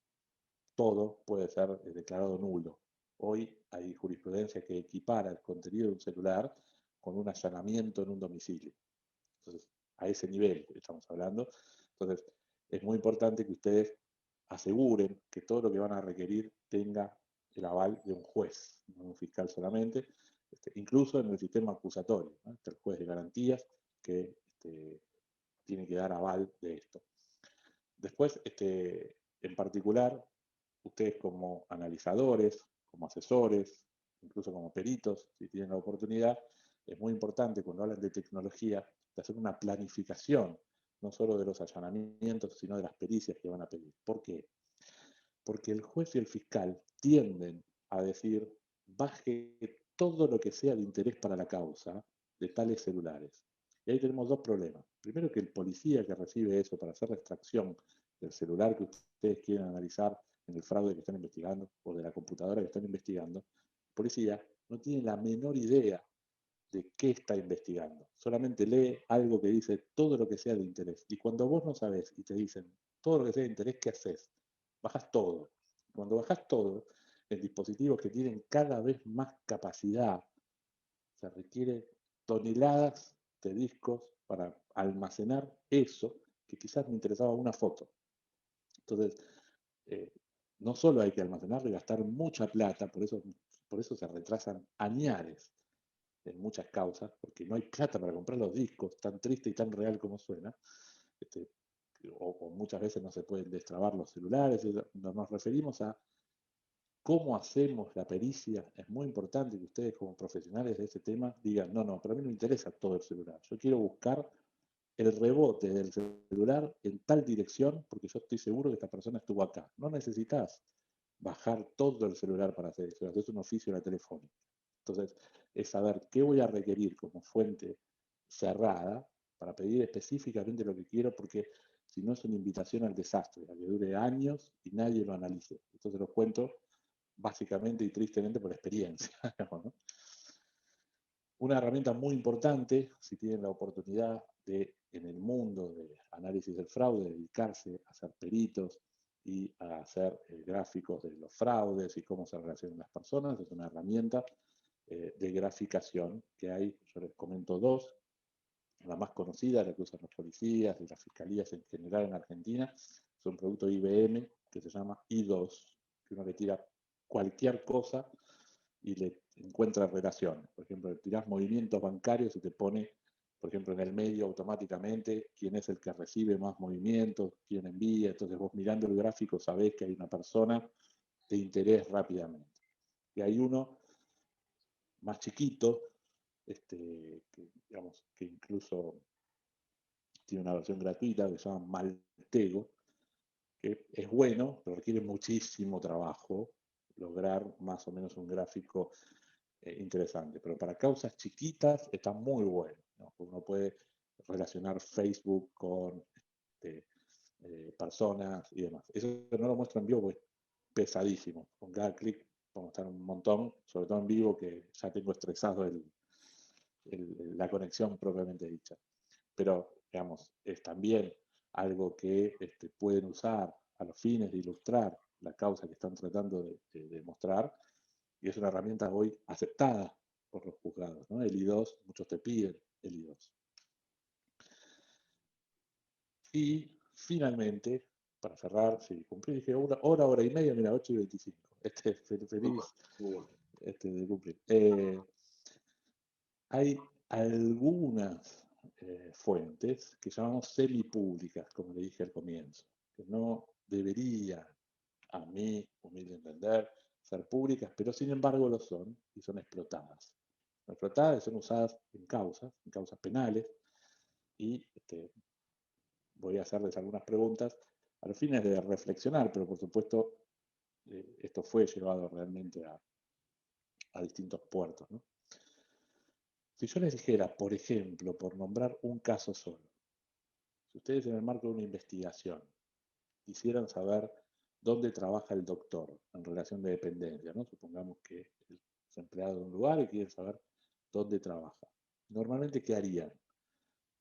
todo puede ser declarado nulo. Hoy hay jurisprudencia que equipara el contenido de un celular con un allanamiento en un domicilio. Entonces, a ese nivel estamos hablando. Entonces, es muy importante que ustedes aseguren que todo lo que van a requerir tenga el aval de un juez, no un fiscal solamente, incluso en el sistema acusatorio, ¿no? Está el juez de garantías que tiene que dar aval de esto. Después, en particular, ustedes como analizadores, como asesores, incluso como peritos, si tienen la oportunidad, es muy importante cuando hablan de tecnología, de hacer una planificación, no solo de los allanamientos, sino de las pericias que van a pedir. ¿Por qué? Porque el juez y el fiscal tienden a decir: baje todo lo que sea de interés para la causa de tales celulares. Y ahí tenemos dos problemas. Primero, que el policía que recibe eso para hacer la extracción del celular que ustedes quieren analizar en el fraude que están investigando, o de la computadora que están investigando, el policía no tiene la menor idea de qué está investigando. Solamente lee algo que dice todo lo que sea de interés. Y cuando vos no sabés y te dicen todo lo que sea de interés, ¿qué haces? Bajás todo. Cuando bajás todo, en dispositivos que tienen cada vez más capacidad, se requiere toneladas de discos para almacenar eso, que quizás me interesaba una foto. Entonces, eh, no solo hay que almacenarlo y gastar mucha plata, por eso se retrasan añares en muchas causas, porque no hay plata para comprar los discos, tan triste y tan real como suena, este, o muchas veces no se pueden destrabar los celulares. Nos referimos a cómo hacemos la pericia. Es muy importante que ustedes, como profesionales de este tema, digan: no, pero a mí no me interesa todo el celular, yo quiero buscar el rebote del celular en tal dirección, porque yo estoy seguro que esta persona estuvo acá. No necesitas bajar todo el celular para hacer eso, es un oficio de la telefónica. Entonces, es saber qué voy a requerir como fuente cerrada para pedir específicamente lo que quiero, porque si no es una invitación al desastre, a que dure años y nadie lo analice. Esto se los cuento básicamente y tristemente por experiencia, ¿no? Una herramienta muy importante, si tienen la oportunidad de, en el mundo de análisis del fraude, dedicarse a ser peritos y a hacer gráficos de los fraudes y cómo se relacionan las personas, es una herramienta de graficación que hay. Yo les comento dos. La más conocida, la que usan los policías y las fiscalías en general en Argentina, es un producto IBM que se llama I2, que uno le tira cualquier cosa y le encuentra relaciones. Por ejemplo, le tirás movimientos bancarios y te pone, por ejemplo, en el medio automáticamente quién es el que recibe más movimientos, quién envía. Entonces vos, mirando el gráfico, sabés que hay una persona de interés rápidamente. Y hay uno más chiquito, que incluso tiene una versión gratuita que se llama Maltego, que es bueno, pero requiere muchísimo trabajo lograr más o menos un gráfico interesante. Pero para causas chiquitas está muy bueno, ¿no? Uno puede relacionar Facebook con personas y demás. Eso no lo muestro en vivo porque es pesadísimo. Con cada clic vamos a estar un montón, sobre todo en vivo, que ya tengo estresado la conexión propiamente dicha. Pero, digamos, es también algo que pueden usar a los fines de ilustrar la causa que están tratando de mostrar, y es una herramienta hoy aceptada por los juzgados, ¿no? El I2, muchos te piden el I2. Y finalmente, para cerrar, sí, cumplí, dije hora y media, mira, 8:25. Feliz de cumplir. Hay algunas fuentes que llamamos semipúblicas, como le dije al comienzo, que no deberían, a mi humilde entender, ser públicas, pero sin embargo lo son y son explotadas. Son explotadas y son usadas en causas penales, y voy a hacerles algunas preguntas a los fines de reflexionar, pero por supuesto esto fue llevado realmente a distintos puertos, ¿no? Si yo les dijera, por ejemplo, por nombrar un caso solo, si ustedes en el marco de una investigación quisieran saber dónde trabaja el doctor en relación de dependencia, ¿no? Supongamos que es empleado de un lugar y quieren saber dónde trabaja. Normalmente, ¿qué harían?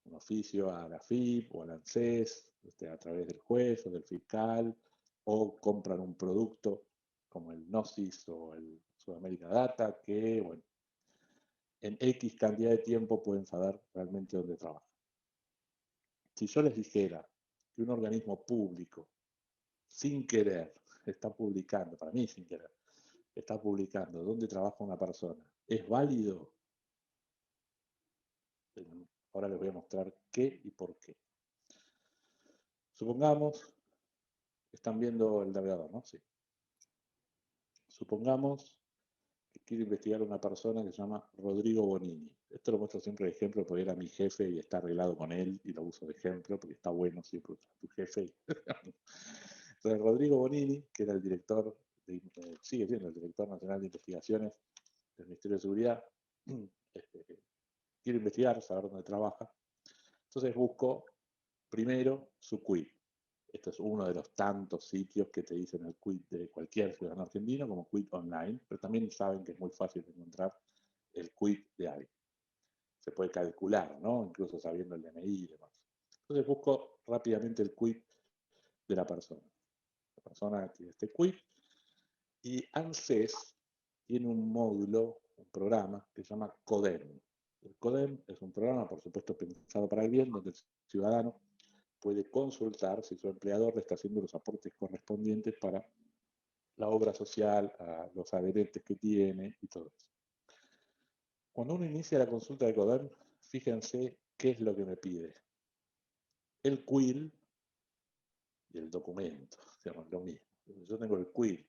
Un oficio a la FIP o al ANSES, a través del juez o del fiscal, o compran un producto como el Gnosis o el Sudamérica Data, que, bueno, en X cantidad de tiempo pueden saber realmente dónde trabaja. Si yo les dijera que un organismo público, sin querer, está publicando, para mí sin querer, está publicando dónde trabaja una persona, ¿es válido? Ahora les voy a mostrar qué y por qué. Supongamos, están viendo el navegador, ¿no? Sí. Supongamos que quiero investigar a una persona que se llama Rodrigo Bonini. Esto lo muestro siempre de ejemplo porque era mi jefe y está arreglado con él y lo uso de ejemplo porque está bueno siempre usar tu jefe. Entonces, Rodrigo Bonini, que era el director, sigue siendo el director nacional de investigaciones del Ministerio de Seguridad, quiero investigar, saber dónde trabaja. Entonces busco primero su quit. Esto es uno de los tantos sitios que te dicen el quit de cualquier ciudadano argentino, como quit online, pero también saben que es muy fácil de encontrar el quit de alguien. Se puede calcular, ¿no? Incluso sabiendo el DNI y demás. Entonces busco rápidamente el quit de la persona. La persona tiene este quit y ANSES tiene un módulo, un programa que se llama CODEM. El CODEM es un programa, por supuesto, pensado para el bien, donde el ciudadano puede consultar si su empleador le está haciendo los aportes correspondientes para la obra social, a los adherentes que tiene y todo eso. Cuando uno inicia la consulta de CODEM, fíjense qué es lo que me pide. El quill y el documento, digamos, lo mismo. Yo tengo el quill,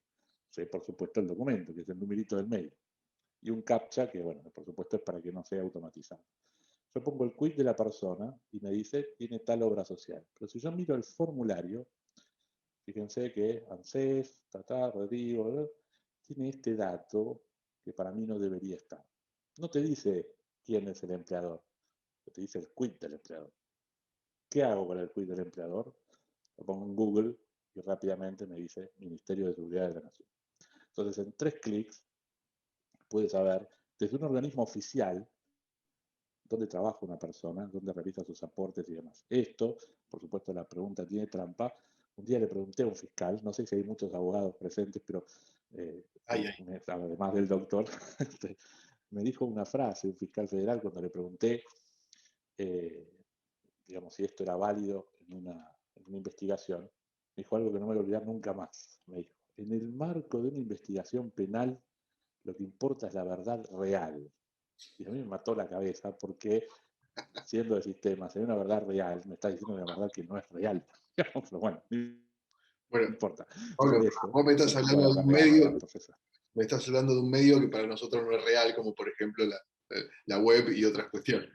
sé por supuesto el documento, que es el numerito del mail, y un captcha que, bueno, por supuesto es para que no sea automatizado. Yo pongo el quit de la persona y me dice, tiene tal obra social. Pero si yo miro el formulario, fíjense que ANSES, Rodrigo, tiene este dato que para mí no debería estar. No te dice quién es el empleador, te dice el quit del empleador. ¿Qué hago con el quit del empleador? Lo pongo en Google y rápidamente me dice Ministerio de Seguridad de la Nación. Entonces, en 3 clics puedes saber desde un organismo oficial dónde trabaja una persona, dónde realiza sus aportes y demás. Esto, por supuesto, la pregunta tiene trampa. Un día le pregunté a un fiscal, no sé si hay muchos abogados presentes, pero además del doctor, me dijo una frase, un fiscal federal, cuando le pregunté, digamos, si esto era válido en una investigación, me dijo algo que no me voy a olvidar nunca más. Me dijo, en el marco de una investigación penal, lo que importa es la verdad real. Y a mí me mató la cabeza porque, siendo de sistemas, en una verdad real, me está diciendo una verdad que no es real. Pero bueno, no Bueno, importa. Pablo, Por eso, vos me estás hablando bueno, de un cambiamos, medio, entonces. me estás hablando de un medio que para nosotros no es real, como por ejemplo la web y otras cuestiones.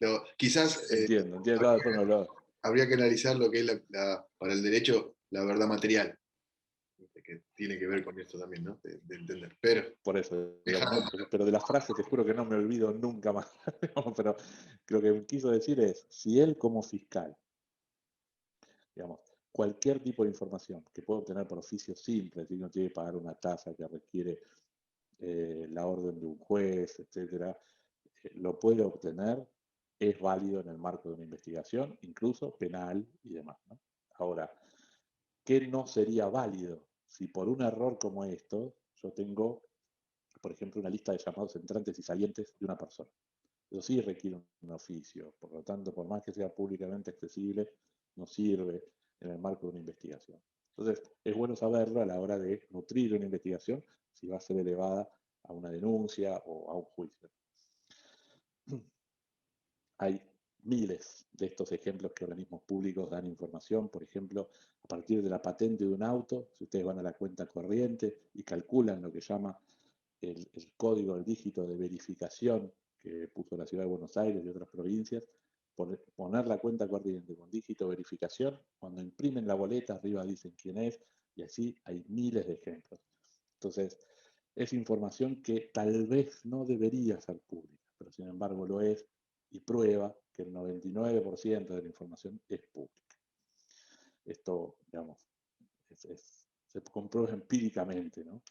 No, quizás Entiendo, después me lo... habría que analizar lo que es para el derecho la verdad material, que tiene que ver con esto también, ¿no? De entender. Pero, Por eso, digamos, ¿no? Pero de la frase te juro que no me olvido nunca más. Pero lo que quiso decir es, si él como fiscal, digamos, cualquier tipo de información que pueda obtener por oficio simple, si no tiene que pagar una tasa que requiere la orden de un juez, etcétera, lo puede obtener, es válido en el marco de una investigación, incluso penal y demás, ¿no? Ahora, ¿qué no sería válido si por un error como esto yo tengo, por ejemplo, una lista de llamados entrantes y salientes de una persona? Eso sí requiere un oficio, por lo tanto, por más que sea públicamente accesible, no sirve en el marco de una investigación. Entonces, es bueno saberlo a la hora de nutrir una investigación, si va a ser elevada a una denuncia o a un juicio. Hay miles de estos ejemplos que organismos públicos dan información, por ejemplo, a partir de la patente de un auto, si ustedes van a la cuenta corriente y calculan lo que llama el código, el dígito de verificación que puso la Ciudad de Buenos Aires y otras provincias, poner la cuenta corriente con dígito de verificación. Cuando imprimen la boleta, arriba dicen quién es, y así hay miles de ejemplos. Entonces, es información que tal vez no debería ser pública, pero sin embargo lo es, y prueba que el 99% de la información es pública. Esto, digamos, se comprueba empíricamente, ¿no?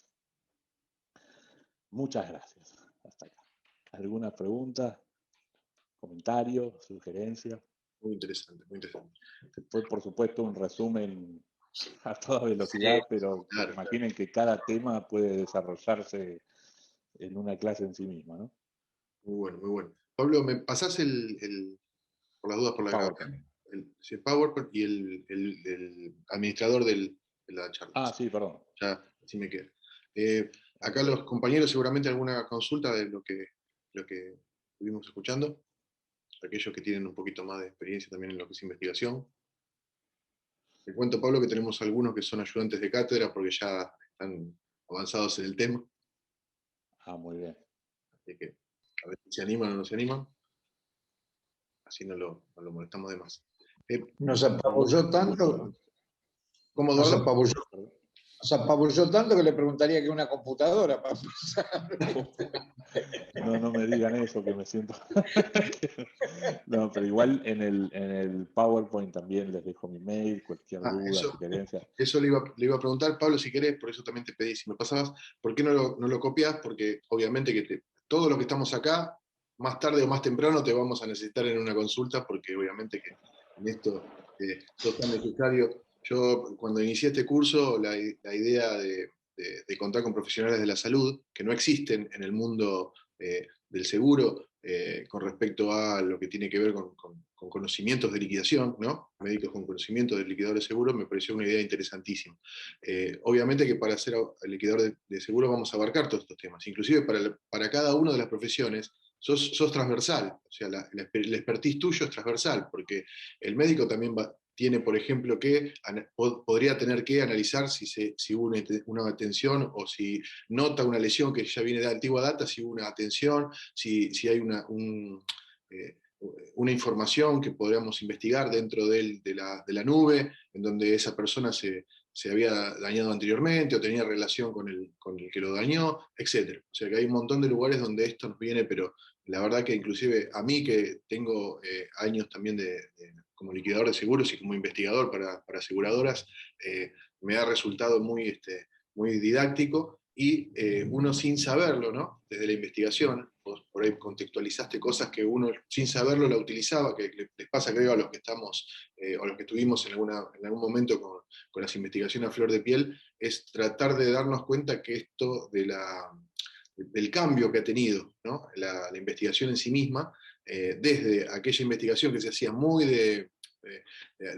Muchas gracias. Hasta acá. ¿Alguna pregunta, comentario, sugerencia? Muy interesante, muy interesante. Fue, por supuesto, un resumen a toda velocidad, pero Claro, imaginen que cada tema puede desarrollarse en una clase en sí misma, ¿no? muy bueno, muy bueno. Pablo, ¿me pasás por las dudas, por la PowerPoint. grabación? El PowerPoint y el administrador de la charla. Ah, sí, perdón. Ya, así me queda. Acá los compañeros seguramente alguna consulta de lo que estuvimos escuchando, aquellos que tienen un poquito más de experiencia también en lo que es investigación. Te cuento, Pablo, que tenemos algunos que son ayudantes de cátedra porque ya están avanzados en el tema, Ah, muy bien. así que a ver si se animan o no se animan, así no lo molestamos de más. Nos apabulló tanto, ¿Cómo, nos Eduardo? apabulló, nos apabulló tanto que le preguntaría que una computadora para No me digan eso, que me siento... No, pero igual en el PowerPoint también les dejo mi mail, cualquier duda, sugerencia. Eso le iba a preguntar, Pablo, si querés, por eso también te pedí, si me pasabas, ¿por qué no lo copias? Porque obviamente que todo lo que estamos acá, más tarde o más temprano te vamos a necesitar en una consulta, porque obviamente que en esto sos tan necesario. Yo cuando inicié este curso, la idea de contar con profesionales de la salud, que no existen en el mundo del seguro, con respecto a lo que tiene que ver con conocimientos de liquidación, ¿no? Médicos con conocimientos de liquidadores de seguros, me pareció una idea interesantísima. Obviamente que para ser liquidador de seguros vamos a abarcar todos estos temas, inclusive para cada una de las profesiones sos transversal, o sea, el expertise tuyo es transversal, porque el médico también tiene, por ejemplo, que podría tener que analizar si hubo una atención o si nota una lesión que ya viene de antigua data, si hubo una atención, si hay una información que podríamos investigar dentro de la nube, en donde esa persona se había dañado anteriormente o tenía relación con el que lo dañó, etc. O sea que hay un montón de lugares donde esto nos viene, pero la verdad que inclusive a mí que tengo años también como liquidador de seguros y como investigador para aseguradoras, me ha resultado muy didáctico y uno sin saberlo, ¿no? Desde la investigación, vos por ahí contextualizaste cosas que uno sin saberlo la utilizaba, que les pasa creo a los que estamos o los que estuvimos en algún momento con las investigaciones a flor de piel, es tratar de darnos cuenta que esto del cambio que ha tenido, ¿no? la investigación en sí misma, desde aquella investigación que se hacía muy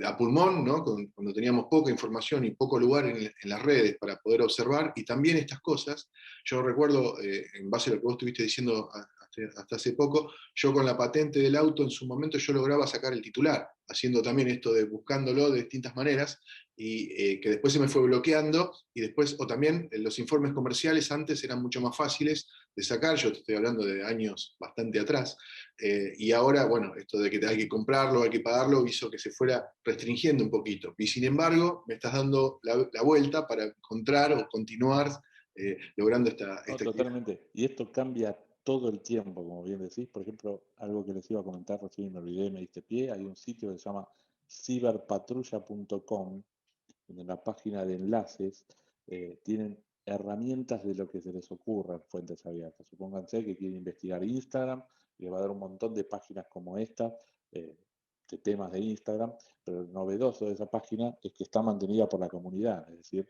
a pulmón, ¿no? Cuando teníamos poca información y poco lugar en las redes para poder observar, y también estas cosas, yo recuerdo, en base a lo que vos estuviste diciendo hasta hace poco, yo con la patente del auto en su momento yo lograba sacar el titular, haciendo también esto de buscándolo de distintas maneras, y que después se me fue bloqueando, y después, o también los informes comerciales antes eran mucho más fáciles de sacar, yo te estoy hablando de años bastante atrás, y ahora, bueno, esto de que hay que comprarlo, hay que pagarlo, hizo que se fuera restringiendo un poquito. Y sin embargo, me estás dando la vuelta para encontrar o continuar logrando esta No, actividad. totalmente. Y esto cambia todo el tiempo, como bien decís. Por ejemplo, algo que les iba a comentar recién me olvidé, me diste pie. Hay un sitio que se llama ciberpatrulla.com, donde en la página de enlaces tienen herramientas de lo que se les ocurra en fuentes abiertas. Supónganse que quieren investigar Instagram, y les va a dar un montón de páginas como esta, de temas de Instagram, pero lo novedoso de esa página es que está mantenida por la comunidad, es decir,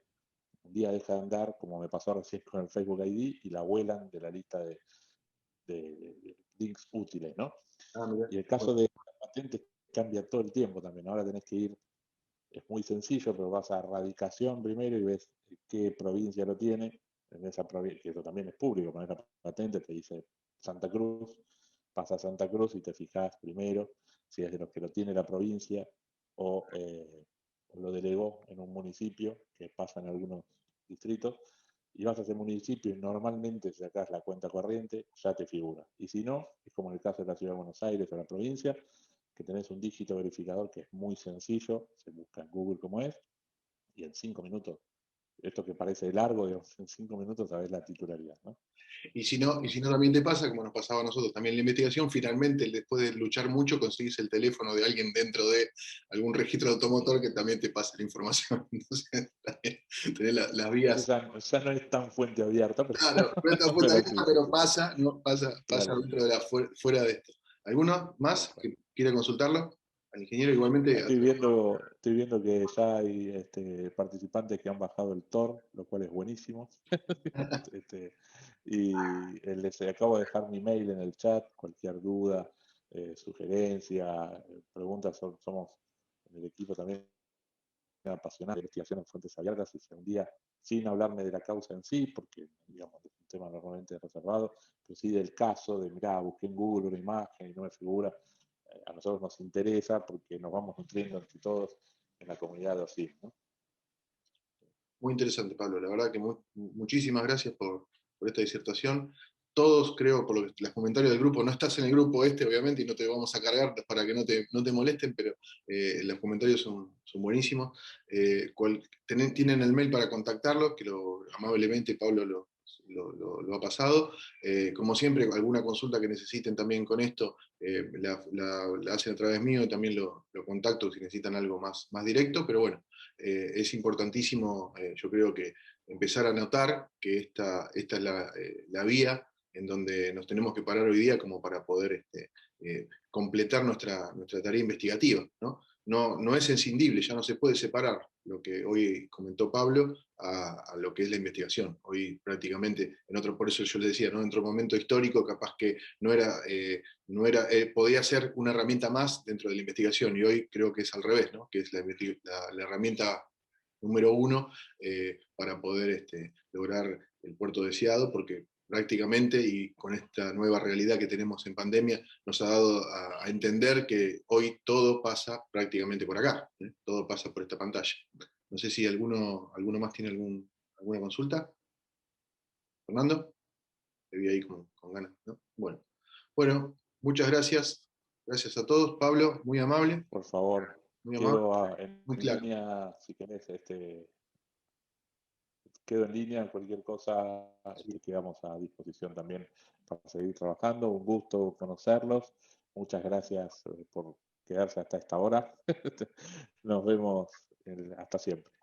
un día deja de andar, como me pasó recién con el Facebook ID, y la vuelan de la lista de links útiles, ¿no? Mira. Y el caso de patentes cambia todo el tiempo también. Ahora tenés que ir, es muy sencillo, pero vas a radicación primero y ves qué provincia lo tiene. En esa provincia, que eso también es público, poner la patente, te dice Santa Cruz, pasa a Santa Cruz y te fijas primero si es de los que lo tiene la provincia o lo delegó en un municipio, que pasa en algunos distritos, y vas a ese municipio y normalmente si sacás la cuenta corriente, ya te figura. Y si no, es como en el caso de la Ciudad de Buenos Aires o la provincia, que tenés un dígito verificador que es muy sencillo, se busca en Google como es, y en 5 minutos, esto que parece largo, digamos, en 5 minutos sabés la titularidad, ¿no? Y si no también te pasa, como nos pasaba a nosotros también en la investigación, finalmente después de luchar mucho conseguís el teléfono de alguien dentro de algún registro de automotor que también te pasa la información. Entonces, tenés las vías. Ya no es tan fuente abierta, pero, Claro, no está puesta pero abierta, sí, sí, pero sí, pasa, ¿no? Pasa claro. dentro de fuera de esto. ¿Alguno más que quiera consultarlo? Al ingeniero igualmente. Estoy viendo que ya hay participantes que han bajado el Tor, lo cual es buenísimo. Y les acabo de dejar mi mail en el chat, cualquier duda, sugerencia, preguntas, somos en el equipo también apasionados de investigación en fuentes abiertas, y si un día, sin hablarme de la causa en sí, porque digamos es un tema normalmente reservado, pero sí del caso, de mirá, busqué en Google una imagen y no me figura, a nosotros nos interesa porque nos vamos nutriendo entre todos en la comunidad de OSIS, ¿no? Muy interesante, Pablo. La verdad que muchísimas gracias por esta disertación. Todos, creo, por los comentarios del grupo, no estás en el grupo obviamente, y no te vamos a cargar para que no te molesten, pero los comentarios son buenísimos. Tienen el mail para contactarlo, que amablemente Pablo lo ha pasado. Como siempre, alguna consulta que necesiten también con esto, la hacen a través mío, también lo contacto si necesitan algo más directo, pero bueno. Es importantísimo, yo creo que empezar a notar que esta es la vía en donde nos tenemos que parar hoy día como para poder completar nuestra tarea investigativa, ¿no? No es escindible, ya no se puede separar lo que hoy comentó Pablo a lo que es la investigación. Hoy prácticamente, por eso yo le decía, ¿no? En otro momento histórico capaz que podía ser una herramienta más dentro de la investigación, y hoy creo que es al revés, ¿no? Que es la herramienta número 1 para poder lograr el puerto deseado, porque prácticamente, y con esta nueva realidad que tenemos en pandemia, nos ha dado a entender que hoy todo pasa prácticamente por acá, ¿eh? Todo pasa por esta pantalla. No sé si alguno más tiene alguna consulta. Fernando, te vi ahí con ganas, ¿no? Bueno, muchas gracias. Gracias a todos. Pablo, muy amable. Por favor, Muy amable, quedo en muy claro. línea, si querés, quedo en línea, cualquier cosa, quedamos a disposición también para seguir trabajando. Un gusto conocerlos. Muchas gracias por quedarse hasta esta hora. Nos vemos hasta siempre.